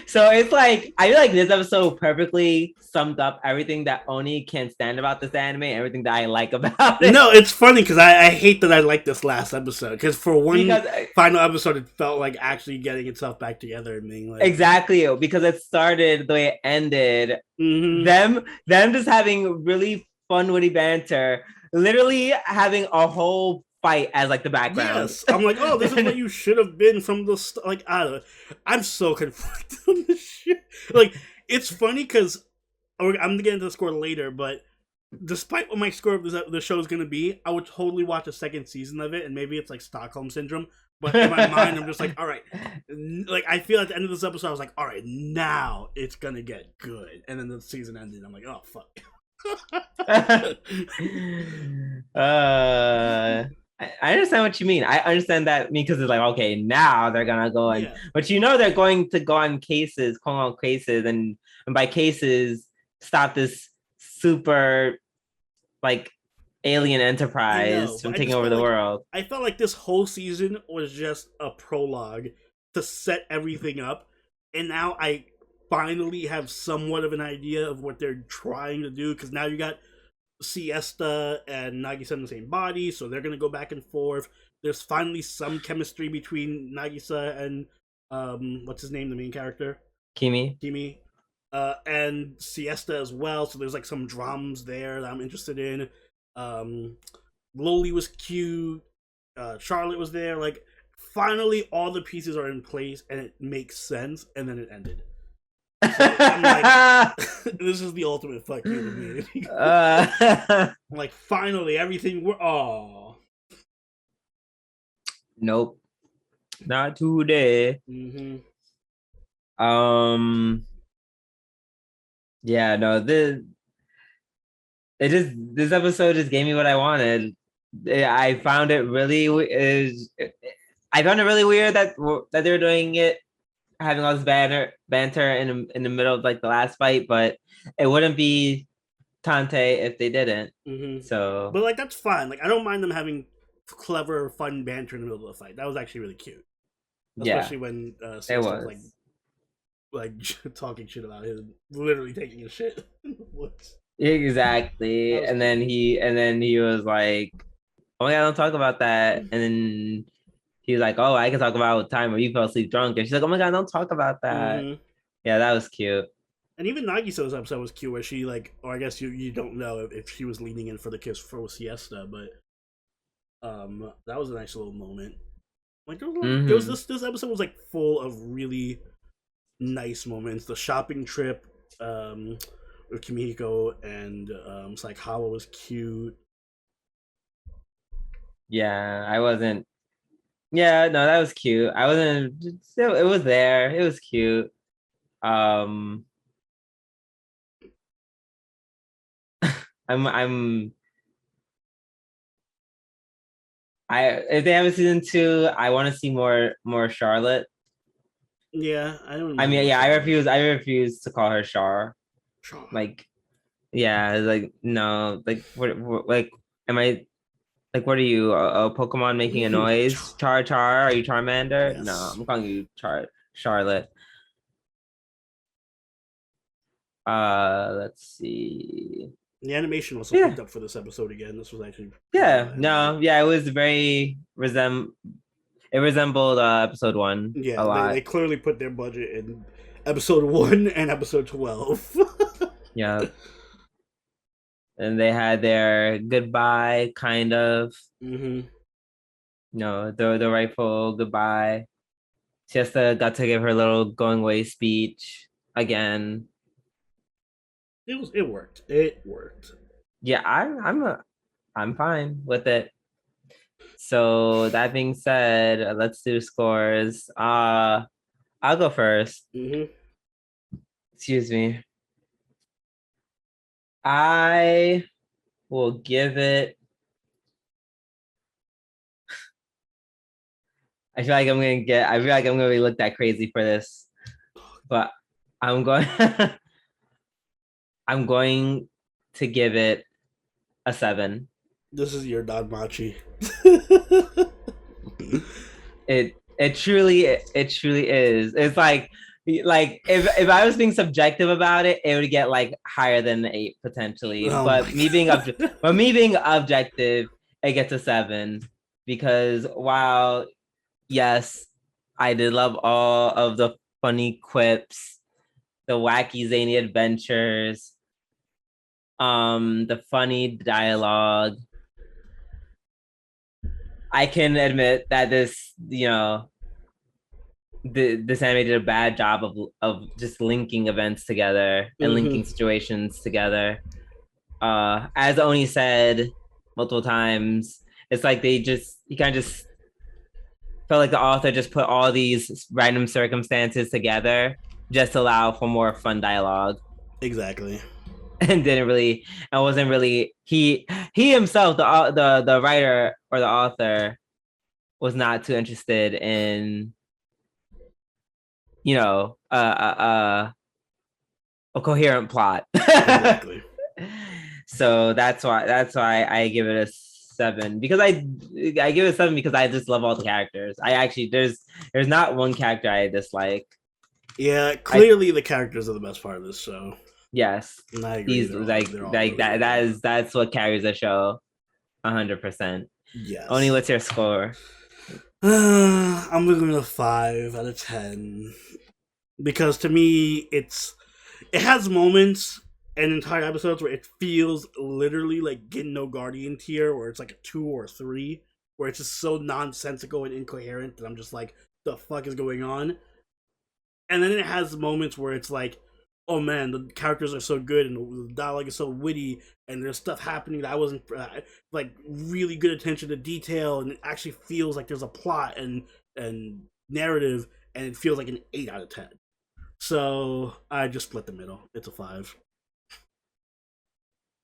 so it's like I feel like this episode perfectly summed up everything that Oni can't stand about this anime, everything that I like about it. No, it's funny because I hate that I like this last episode because for one Because final episode, it felt like actually getting itself back together and being like exactly because it started the way it ended. mm-hmm. Them just having really fun, witty banter, literally having a whole fight as like the background. Yes, I'm like, oh, this is what you should have been from the like. I don't know. I'm so conflicted on this shit. Like, it's funny because I'm gonna get into the score later, but despite what my score of the show is gonna be, I would totally watch a second season of it, and maybe it's like Stockholm syndrome. But in my mind, I'm just like, all right, like I feel at the end of this episode, I was like, all right, now it's gonna get good, and then the season ended. I'm like, oh fuck. I understand what you mean. I understand that because it's like, okay, now they're gonna go and but you know they're going to go on cases, call on cases, and by cases stop this super like alien enterprise from taking over the world. I felt like this whole season was just a prologue to set everything up, and now I finally have somewhat of an idea of what they're trying to do because now you got Siesta and Nagisa in the same body, so they're gonna go back and forth. There's finally some chemistry between Nagisa and what's his name, the main character? Kimi. And Siesta as well, so there's like some drums there that I'm interested in. Loli was cute, Charlotte was there, like finally all the pieces are in place and it makes sense, and then it ended. So I'm like, this is the ultimate fuck you to me. I'm like, finally, everything. Nope, not today. Mm-hmm. Yeah, no, this episode just gave me what I wanted. I found it really I found it really weird that they were doing it, having all this banter in the middle of like the last fight, but it wouldn't be Tantei if they didn't. Mm-hmm. So, but like that's fine. Like I don't mind them having clever, fun banter in the middle of the fight. That was actually really cute, especially when it was like talking shit about him, literally taking a shit. exactly, and then he was like, "Oh my god, don't talk about that," and then he was like, "Oh, I can talk about the time where you fell asleep drunk," and she's like, "Oh my god, don't talk about that." Mm-hmm. Yeah, that was cute. And even Nagisa's episode was cute, where she like, or I guess you don't know if she was leaning in for the kiss for Siesta, but that was a nice little moment. Like there was this episode was like full of really nice moments. The shopping trip with Kimihiko and Saikawa was cute. Yeah, I wasn't. Yeah, no, that was cute. I wasn't. It was there. It was cute. If they have a season 2, I want to see more Charlotte. Yeah, I don't know. I mean, yeah, I refuse to call her Char. Like, yeah, like no, like what like am I like what are you, a Pokemon making a noise? Char? Are you Charmander? Yes. No, I'm calling you Charlotte. Let's see. The animation was picked up for this episode again. This was actually it was very it resembled episode 1 a lot. They clearly put their budget in episode 1 and episode 12. Yeah. And they had their goodbye kind of. Mm-hmm. No, the rightful goodbye. Siesta got to give her little going away speech again. It worked. It worked. Yeah, I'm fine with it. So that being said, let's do scores. I'll go first. Mm-hmm. Excuse me. I will give it. I feel like I'm gonna get. I feel like I'm gonna be looked at crazy for this, but I'm going. I'm going to give it a 7. This is your Danmachi. It truly is. It's like if I was being subjective about it, it would get like higher than an 8 potentially. Oh But my me being objective, it gets a 7 because while yes, I did love all of the funny quips, the wacky zany adventures, the funny dialogue. I can admit that this anime did a bad job of just linking events together and linking situations together. As Oni said multiple times, it's like he kind of just felt like the author just put all these random circumstances together just to allow for more fun dialogue. Exactly. And wasn't really he himself, the writer or the author, was not too interested in a coherent plot. Exactly. So that's why I give it a 7 because I give it a 7 because I just love all the characters. I actually there's not one character I dislike. Yeah, clearly the characters are the best part of this show. Yes, I agree. these that's what carries the show 100%. Yes. Oni, what's your score? I'm giving it a 5 out of 10 because to me it has moments and entire episodes where it feels literally like Gin no Guardian tier, where it's like a 2 or a 3, where it's just so nonsensical and incoherent that I'm just like, the fuck is going on? And then it has moments where it's like, oh man, the characters are so good and the dialogue is so witty, and there's stuff happening that I wasn't like really good attention to detail, and it actually feels like there's a plot and narrative, and it feels like an 8 out of 10. So I just split the middle. It's a 5.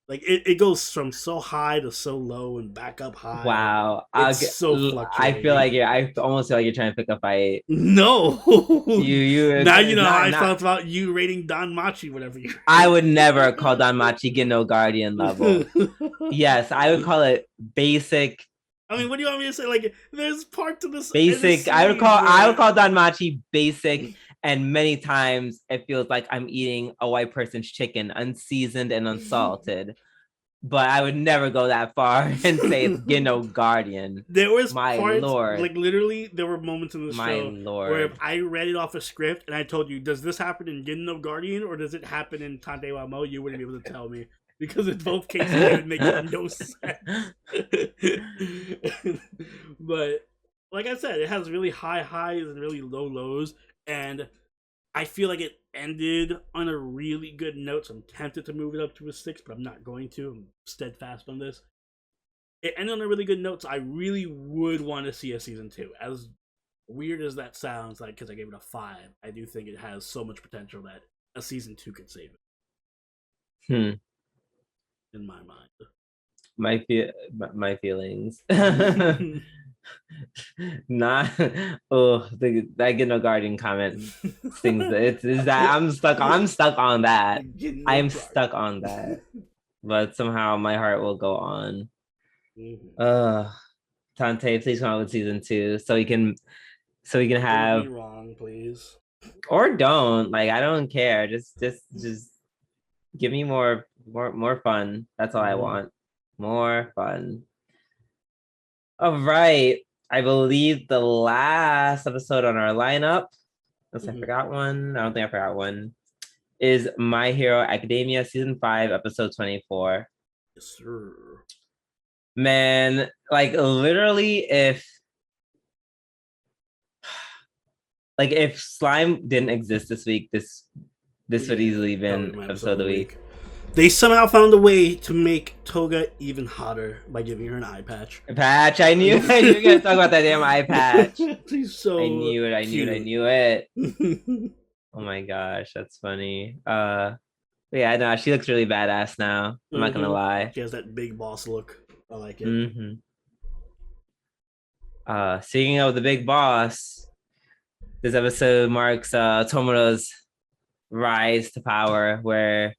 Like it goes from so high to so low and back up high. Wow, it's so fluctuating. I feel like I almost feel like you're trying to pick a fight. No, you now you know how I felt about you rating Danmachi, whatever you. I would never call Danmachi Gino Guardian level. Yes, I would call it basic. I mean, what do you want me to say? Like, there's part to this basic. I would call Danmachi basic, and many times it feels like I'm eating a white person's chicken, unseasoned and unsalted. But I would never go that far and say it's Gino Guardian. There was my parts, lord, like literally, there were moments in the show lord, where if I read it off a script and I told you, does this happen in Gino Guardian or does it happen in Tantei Wa Mou, you wouldn't be able to tell me. Because in both cases, it would make no sense. But, like I said, it has really high highs and really low lows. And I feel like it ended on a really good note, so I'm tempted to move it up to a 6, but I'm not going to. I'm steadfast on this. It ended on a really good note, so I really would want to see a season 2. As weird as that sounds, like, because I gave it a 5, I do think it has so much potential that a season 2 could save it. In my mind. My feelings. Not that Gino Guardian comment stings. It's that I'm stuck on that. I'm stuck on that. But somehow my heart will go on. Tantei, please come out with season 2 so we can have. Don't be wrong, please. Or don't. Like, I don't care. Just give me more fun. That's all I want. More fun. All right. I believe the last episode on our lineup, unless I forgot one. I don't think I forgot one. Is My Hero Academia Season 5, Episode 24. Yes, sir. Man, like literally if slime didn't exist this week, this would easily been episode of the week. They somehow found a way to make Toga even hotter by giving her an eye patch. A patch. I knew you were gonna talk about that damn eye patch. She's so I knew it. I knew cute. it. I knew it. Oh my gosh, that's funny. Yeah, no, she looks really badass now. I'm not gonna lie. She has that big boss look. I like it. Speaking of the big boss, this episode marks Tomura's rise to power, where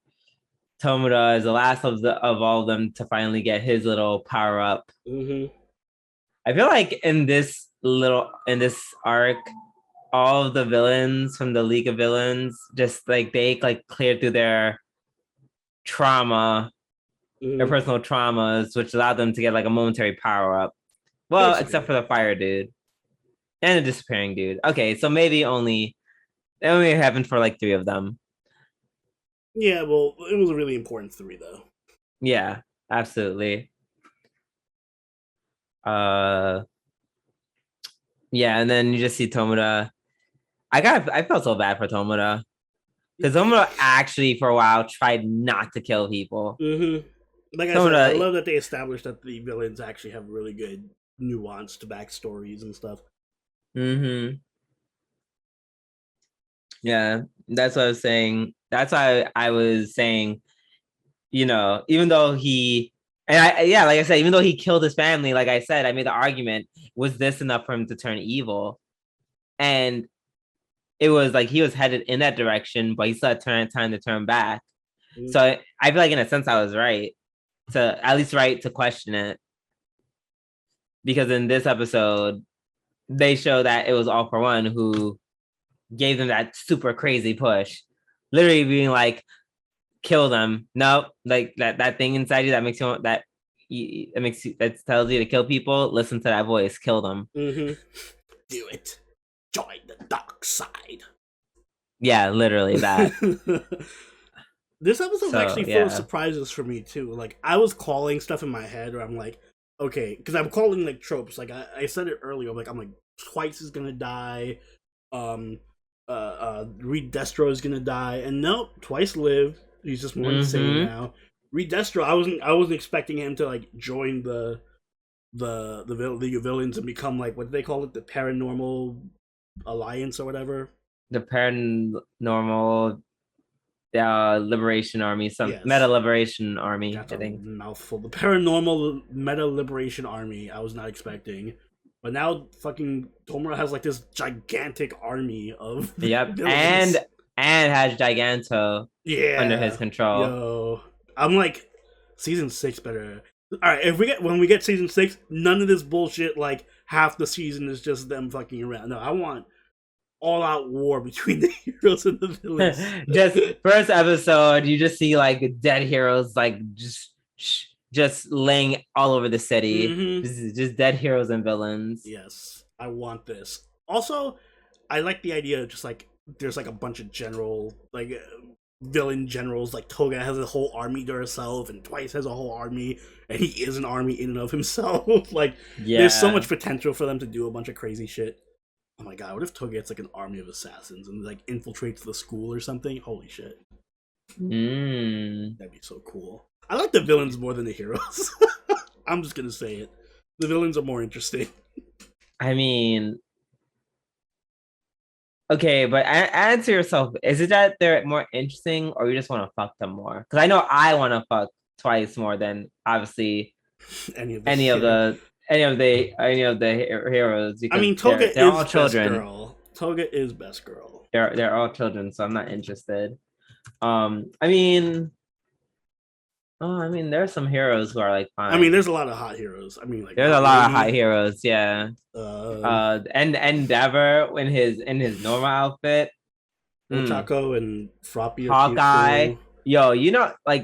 Tomura is the last of all of them to finally get his little power up. I feel like in this arc, all of the villains from the League of Villains just like they like cleared through their trauma, their personal traumas, which allowed them to get like a momentary power up. Well, basically. Except for the fire dude and the disappearing dude. Okay, so maybe it only happened for like 3 of them. Yeah, well, it was a really important 3 though. Yeah, absolutely. Yeah, and then you just see Tomura. I felt so bad for Tomura. Because Tomura actually, for a while, tried not to kill people. Like I said, I love that they established that the villains actually have really good nuanced backstories and stuff. Yeah, that's what I was saying. That's why I was saying, you know, even though he... And like I said, even though he killed his family, like I said, I made the argument, was this enough for him to turn evil? And it was like he was headed in that direction, but he still had time to turn back. So I feel like in a sense I was right to question it. Because in this episode, they show that it was All For One who gave them that super crazy push. Literally being like, kill them. No, like that thing inside you that makes you that tells you to kill people, listen to that voice, kill them. Do it. Join the dark side. Yeah, literally that. This episode was actually full of surprises for me too. Like I was calling stuff in my head where I'm like, okay, because I'm calling like tropes. Like I said it earlier. I'm like Twice is gonna die. Reed Destro is gonna die, and nope, Twice lived. He's just more insane now. Reed Destro, I wasn't expecting him to like join the League of Villains and become like, what do they call it, the Paranormal Alliance or whatever. The Paranormal Liberation Army, Meta Liberation Army. That's I think mouthful. The Paranormal Meta Liberation Army. I was not expecting, but now fucking Tomura has like this gigantic army of villains. and has Giganto under his control. Yo, I'm like, season 6 better. All right, when we get season 6, none of this bullshit. Like half the season is just them fucking around. No, I want all-out war between the heroes and the villains. Just first episode, you just see like dead heroes, like just laying all over the city. Just dead heroes and villains. Yes, I want this. Also, I like the idea of just like there's like a bunch of villain generals. Like Toga has a whole army to herself, and Twice has a whole army, and he is an army in and of himself. Like, there's so much potential for them to do a bunch of crazy shit. Oh my god, what if Toga gets like an army of assassins and like infiltrates the school or something? Holy shit. That'd be so cool. I like the villains more than the heroes. I'm just gonna say it. The villains are more interesting. I mean, okay, but answer yourself. Is it that they're more interesting, or you just want to fuck them more? Because I know I want to fuck Twice more than obviously any of the heroes. I mean, Toga they're all children. Best girl. Toga is best girl. They're all children, so I'm not interested. I mean, there's some heroes who are like fine. I mean, there's a lot of hot heroes. I mean, like there's a lot of hot heroes. Yeah. And Endeavor in his normal outfit. Ochako and Froppy. Hawkeye. Yo, you know how like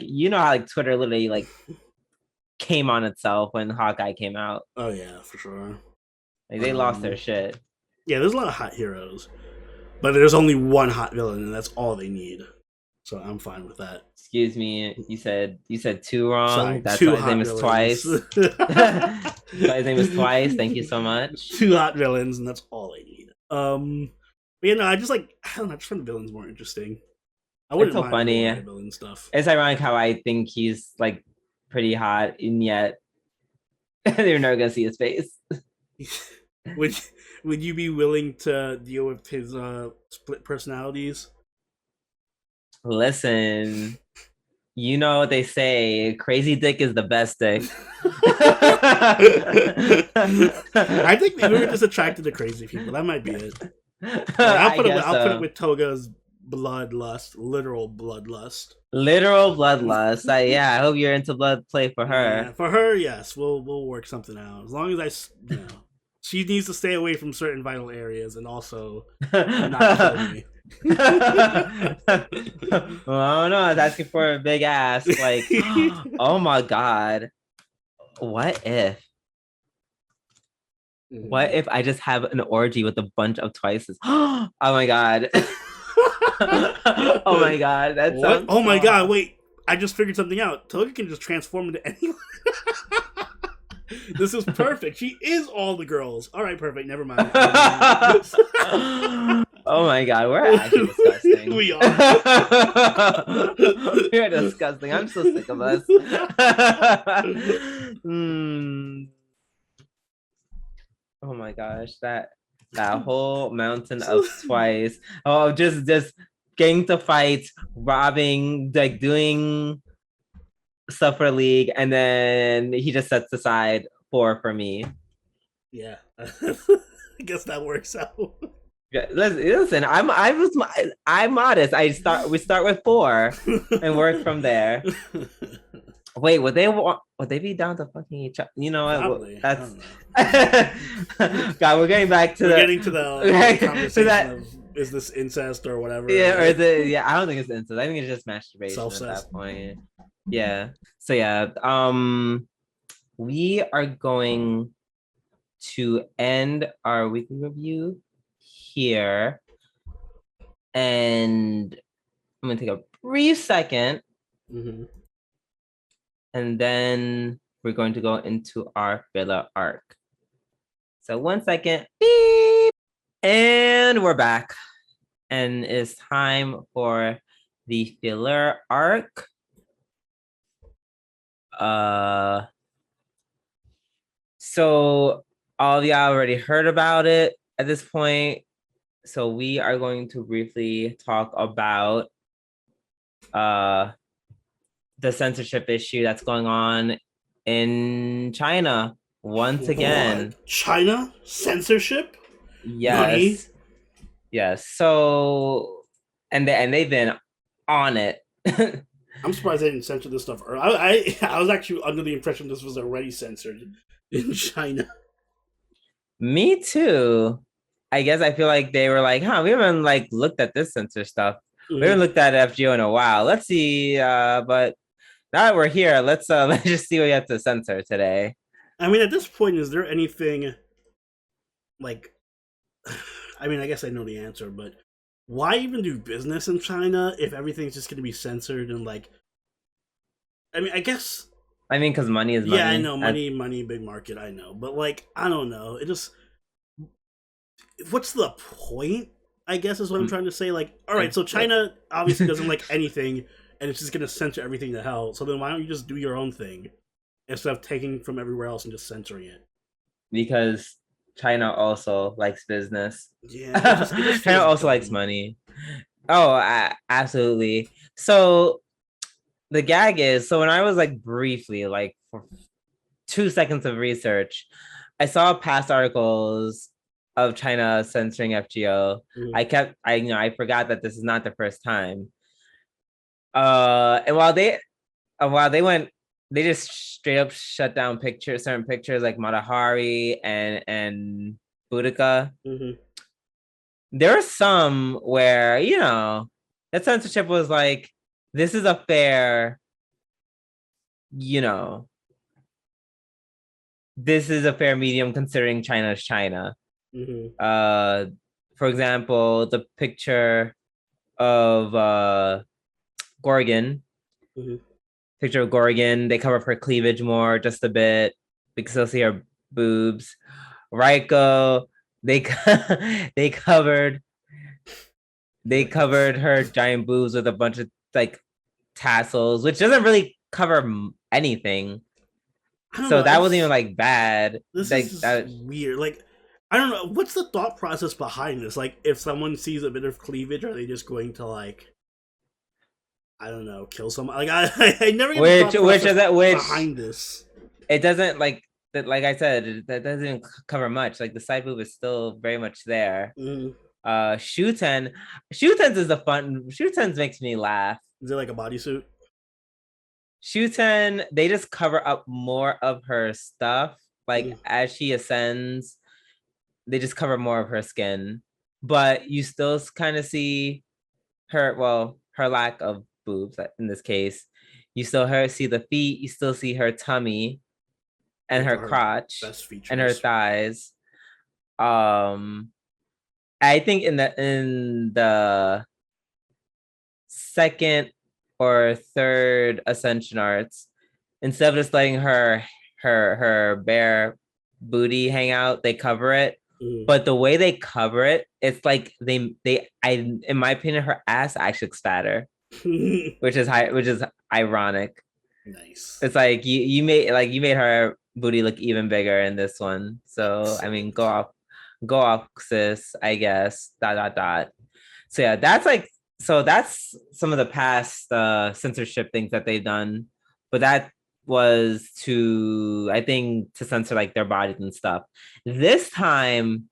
Twitter literally like came on itself when Hawkeye came out. Oh yeah, for sure. Like they lost their shit. Yeah, there's a lot of hot heroes, but there's only one hot villain, and that's all they need. So I'm fine with that. Excuse me, you said 2 wrong. Sorry, that's why his name is Twice. His name is Twice. Thank you so much. 2 hot villains, and that's all they need. But I just I just find the villains more interesting. I wouldn't so mind funny. more villain stuff. It's ironic how I think he's like pretty hot, and yet they're never gonna see his face. would would you be willing to deal with his split personalities? Listen, you know what they say, crazy dick is the best dick. I think maybe we're just attracted to crazy people. That might be it. Like, I'll put it with Toga's bloodlust, literal bloodlust. Literal bloodlust. I hope you're into blood play for her. Yeah, for her, yes, we'll work something out. As long as she needs to stay away from certain vital areas and also not kill me. Oh no, I was asking for a big ass. Like, oh my god. What if I just have an orgy with a bunch of twices? Oh my god. Oh my god. That sounds oh my god, wait. I just figured something out. Toga can just transform into anyone. This is perfect. She is all the girls. All right, perfect. Never mind. Oh my god, we're actually disgusting. We are. We're disgusting. I'm so sick of us. Oh my gosh, that whole mountain of twice. Oh, just getting to fight, robbing, like doing stuff for League, and then he just sets aside 4 for me. Yeah. I guess that works out. Yeah, listen, I'm modest. We start with 4 and work from there. Wait, would they be down to fucking each other? You know what? Probably. That's God. We're getting back to the conversation of is this incest or whatever? Yeah, or I don't think it's incest. I think it's just masturbation at that point. Yeah. So yeah, we are going to end our weekly review here, and I'm gonna take a brief second. Mm-hmm. And then we're going to go into our filler arc. So 1 second, beep, and we're back. And it's time for the filler arc. So all of y'all already heard about it at this point. So we are going to briefly talk about the censorship issue that's going on in China once again. What? China censorship? Yes. Money? Yes. So and they've been on it. I'm surprised they didn't censor this stuff early. I was actually under the impression this was already censored in China. Me too. I guess I feel like they were like, we haven't like looked at this censor stuff. Mm-hmm. We haven't looked at FGO in a while. Let's see, but now that we're here, let's just see what you have to censor today. I mean, at this point, is there anything like? I mean, I guess I know the answer, but why even do business in China if everything's just going to be censored and like? I mean, I guess. I mean, because money is money. Yeah, I know money, big market. I know, but like, I don't know. It just. What's the point? I guess is what I'm trying to say. Like, all right, so China obviously doesn't like anything. And it's just going to censor everything to hell. So then why don't you just do your own thing instead of taking from everywhere else and just censoring it? Because China also likes business. Yeah. China also likes money. Oh, absolutely. So the gag is, so when I was like briefly, like for 2 seconds of research, I saw past articles of China censoring FGO. Mm. I forgot that this is not the first time. And while they went, they just straight up shut down certain pictures like Matahari and Boudica. Mm-hmm. There are some where, that censorship was like, this is a fair, this is a fair medium considering China is China. Mm-hmm. For example, the picture of Gorgon. Mm-hmm. Picture of Gorgon. They cover up her cleavage more, just a bit. We can still see her boobs. Raiko, they covered they covered her giant boobs with a bunch of like tassels, which doesn't really cover anything. I don't So know. that wasn't even like bad. This is Like just weird. Like, I don't know. What's the thought process behind this? Like, if someone sees a bit of cleavage, are they just going to like, I don't know, kill someone? Like, I never get the thought process behind this. It doesn't like that. Like I said, that doesn't cover much. Like the side boob is still very much there. Shuten is the fun. Shuten makes me laugh. Is it like a bodysuit? Shuten, they just cover up more of her stuff. Like as she ascends, they just cover more of her skin, but you still kind of see her. Well, her lack of boobs in this case. You still see the feet. You still see her tummy, and her crotch, and her thighs. I think in the second or third ascension arts, instead of just letting her bare booty hang out, they cover it. But the way they cover it, it's like they in my opinion, her ass actually looks fatter, which is ironic. Nice. It's like you made her booty look even bigger in this one. So I mean, go off, sis. I guess. ... So yeah, that's some of the past censorship things that they've done, but that was I think to censor like their bodies and stuff. This time,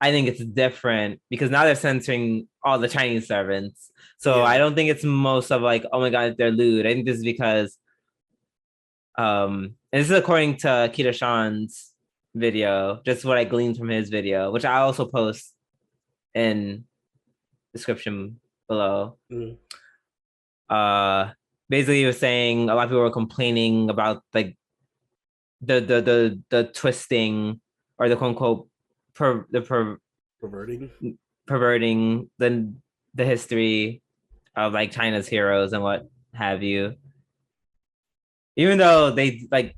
I think it's different because now they're censoring all the Chinese servants. So I don't think it's most of like, oh my god, they're lewd. I think this is because, and this is according to Kita Sean's video, just what I gleaned from his video, which I also post in description below. Basically, he was saying a lot of people were complaining about like the twisting or the quote unquote perverting the history of like China's heroes and what have you. Even though they like,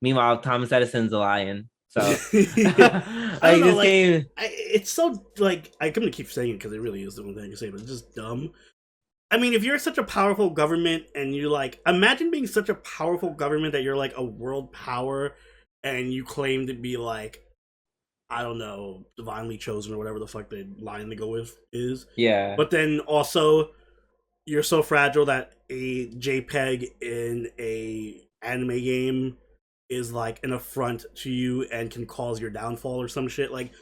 meanwhile Thomas Edison's a lion. So I don't know, like, it's so like I'm gonna keep saying it because it really is the only thing I can say, but it's just dumb. I mean, if you're such a powerful government and you like, imagine being such a powerful government that you're like a world power and you claim to be like, I don't know, divinely chosen or whatever the fuck the line to go with is. Yeah. But then also, you're so fragile that a JPEG in a anime game is like an affront to you and can cause your downfall or some shit. Like,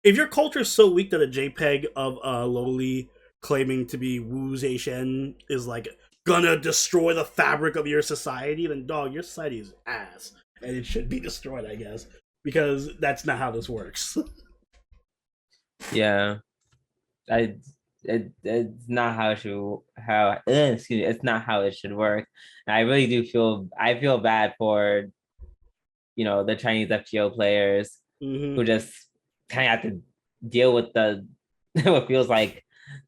if your culture is so weak that a JPEG of a lowly claiming to be Wu Zetian is like gonna destroy the fabric of your society, then dog, your society is ass and it should be destroyed, I guess, because that's not how this works. Yeah, it's not how it should excuse me, it's not how it should work. And I really do feel bad for the Chinese FGO players who just kind of have to deal with the what feels like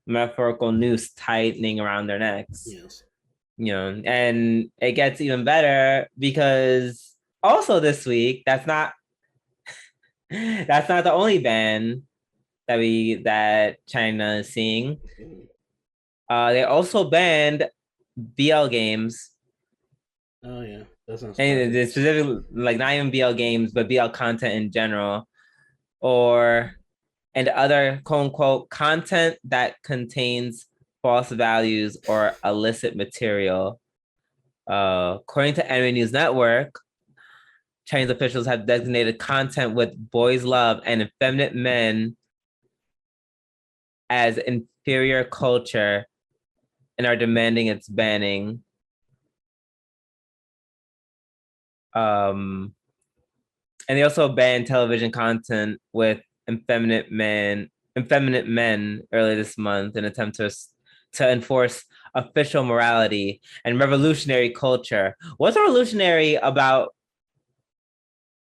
metaphorical noose tightening around their necks. Yes. And it gets even better because also this week, that's not the only ban that China is seeing. They also banned BL games. Oh yeah, that's not. And it's specifically like not even BL games, but BL content in general, and other quote unquote content that contains false values or illicit material. According to Anime News Network, Chinese officials have designated content with boys' love and effeminate men as inferior culture and are demanding its banning. And they also banned television content with effeminate men earlier this month in an attempt to enforce official morality and revolutionary culture. What's revolutionary about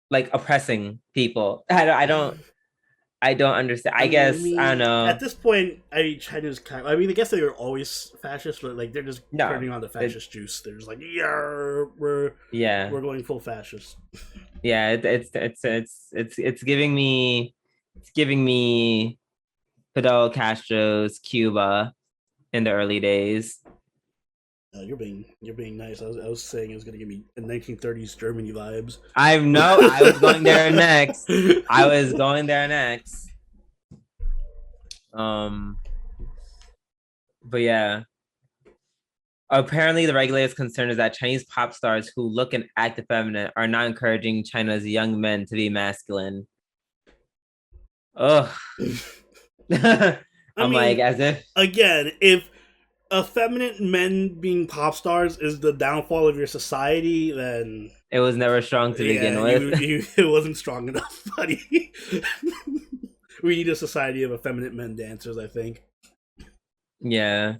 like oppressing people? I don't understand. I don't know. At this point, China's kind of, I guess they were always fascist, but like they're just turning on the fascist juice. They're just like, we're going full fascist. Yeah, it's giving me Fidel Castro's Cuba in the early days. You're being nice. I was saying it was gonna give me 1930s Germany vibes. I was going there next. But yeah. Apparently, the regulator's concern is that Chinese pop stars who look and act effeminate are not encouraging China's young men to be masculine. Ugh. I'm like, as if again, if effeminate men being pop stars is the downfall of your society, then it was never strong to begin with. It wasn't strong enough, buddy. We need a society of effeminate men dancers, I think. Yeah.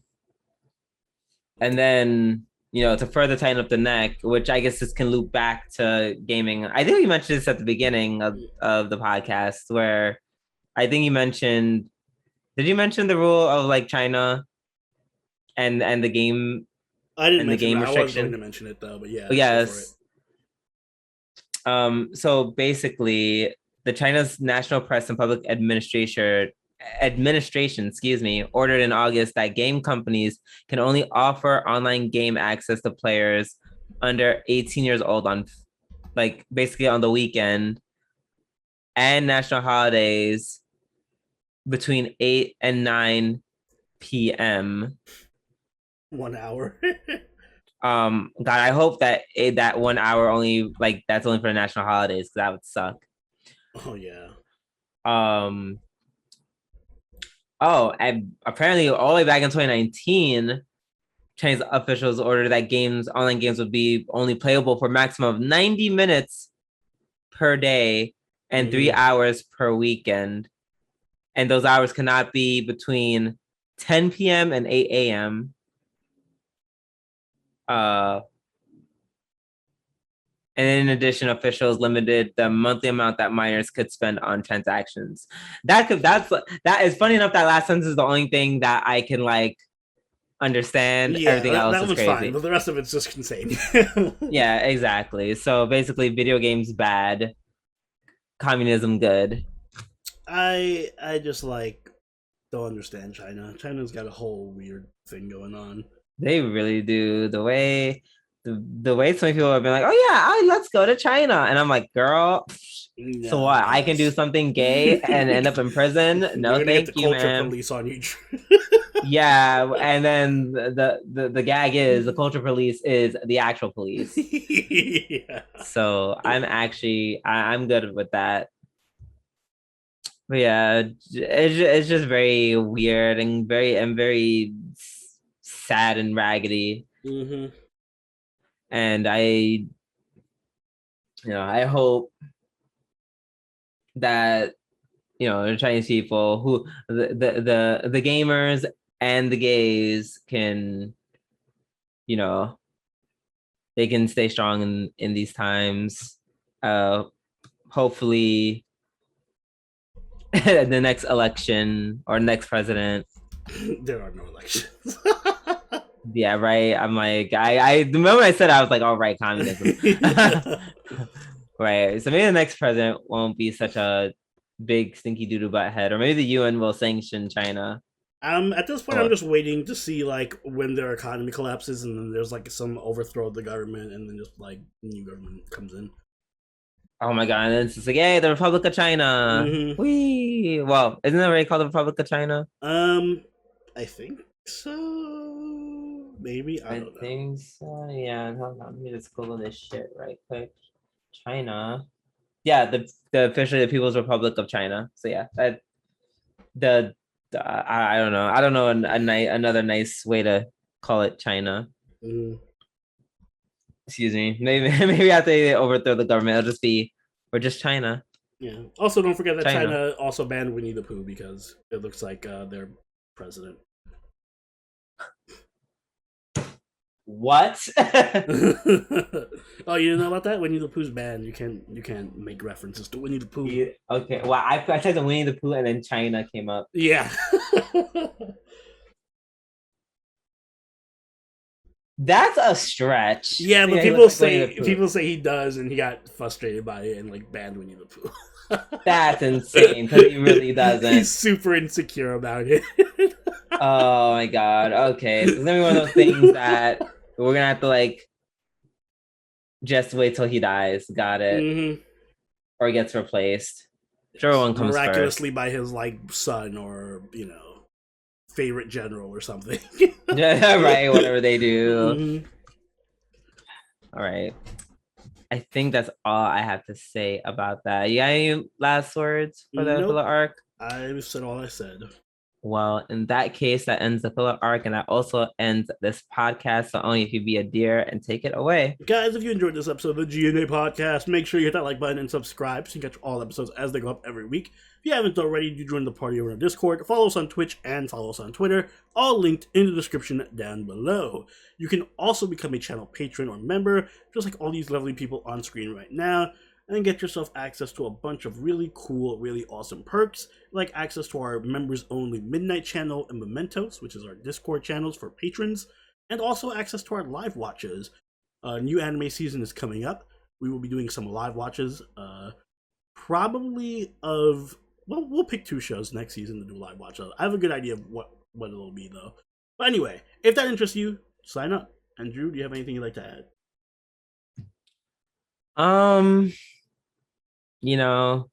And then, to further tighten up the neck, which I guess this can loop back to gaming. I think we mentioned this at the beginning of the podcast, where I think you mentioned, did you mention the rule of like China and the game? I didn't mention the game restriction. I was going to mention it though, but yeah. Yes. So basically, the China's National Press and Public Administration, ordered in August that game companies can only offer online game access to players under 18 years old on, like, basically on the weekend and national holidays between 8 and 9 p.m. 1 hour. God, I hope that that 1 hour only, like, that's only for the national holidays, because that would suck. Oh yeah. And apparently all the way back in 2019, Chinese officials ordered that online games would be only playable for a maximum of 90 minutes per day and 3 hours per weekend. And those hours cannot be between 10 p.m. and 8 a.m. And in addition, officials limited the monthly amount that minors could spend on transactions. That is funny enough. That last sentence is the only thing that I can like understand. Yeah, everything else that is was crazy. Fine, but the rest of it's just insane. Yeah, exactly. So basically, video games bad, communism good. I just like don't understand China. China's got a whole weird thing going on. They really do. The way so many people have been like, oh yeah, let's go to China, and I'm like, girl, no, so what? I can do something gay and end up in prison? No, thank you, man. Culture police on you. Yeah, and then the gag is the culture police is the actual police. Yeah. So I'm good with that. But yeah, it's just very weird and very sad and raggedy. Mm-hmm. And I hope that the Chinese people who the gamers and the gays can they can stay strong in these times. Hopefully the next election or next president. There are no elections. Yeah, right. I'm like, the moment I said I was like, all right, communism. Right. So maybe the next president won't be such a big stinky doodoo butt head, or maybe the UN will sanction China. At this point, I'm just waiting to see like when their economy collapses, and then there's like some overthrow of the government, and then just like new government comes in. Oh my god! And then it's just like, hey, the Republic of China. Mm-hmm. Whee! Well, isn't it already called the Republic of China? I think so. Maybe I don't know. Think so. Yeah, hold on. Let me just Google this shit right quick. China. Yeah, the officially the People's Republic of China. So yeah, I don't know. I don't know another nice way to call it China. Excuse me. Maybe after they overthrow the government, it'll just be we're just China. Yeah. Also, don't forget that China also banned Winnie the Pooh because it looks like their president. What? Oh, you didn't know about that? Winnie the Pooh's banned. You can't make references to Winnie the Pooh. Yeah, okay. Well, I typed in Winnie the Pooh and then China came up. Yeah. That's a stretch. Yeah, but people say he does, and he got frustrated by it and like banned Winnie the Pooh. That's insane because he really doesn't. He's super insecure about it. Oh my god. Okay, so it's gonna be one of those things that we're gonna have to like just wait till he dies. Got it. Mm-hmm. Or gets replaced. Whichever one comes Miraculously first. by his like son or favorite general or something. Right, whatever they do. Mm-hmm. All right. I think that's all I have to say about that. You got any last words for the Nope. filler arc? I've said all I said. Well, in that case, that ends the filler arc, and that also ends this podcast. So only if you be a dear and take it away. Guys, if you enjoyed this episode of the G&A podcast, make sure you hit that like button and subscribe so you can catch all episodes as they go up every week. If you haven't already, do join the party over on Discord, follow us on Twitch, and follow us on Twitter, all linked in the description down below. You can also become a channel patron or member, just like all these lovely people on screen right now, and get yourself access to a bunch of really cool, really awesome perks, like access to our members-only Midnight channel and Mementos, which is our Discord channels for patrons, and also access to our live watches. New anime season is coming up. We will be doing some live watches, probably of... Well, we'll pick 2 shows next season to do live watches. I have a good idea of what it'll be, though. But anyway, if that interests you, sign up. And Drew, do you have anything you'd like to add? You know,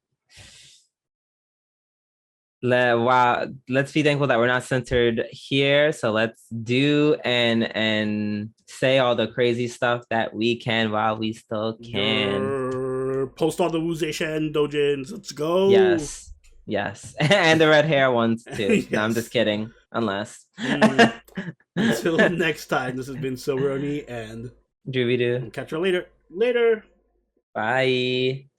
wow, let's be thankful that we're not centered here. So let's do and say all the crazy stuff that we can while we still can. Post all the Wuzeshan dojins. Let's go. Yes. And the red hair ones too. Yes. No, I'm just kidding. Unless. Until next time, this has been Silveroni and Drooby Doo. Catch you later. Later. Bye.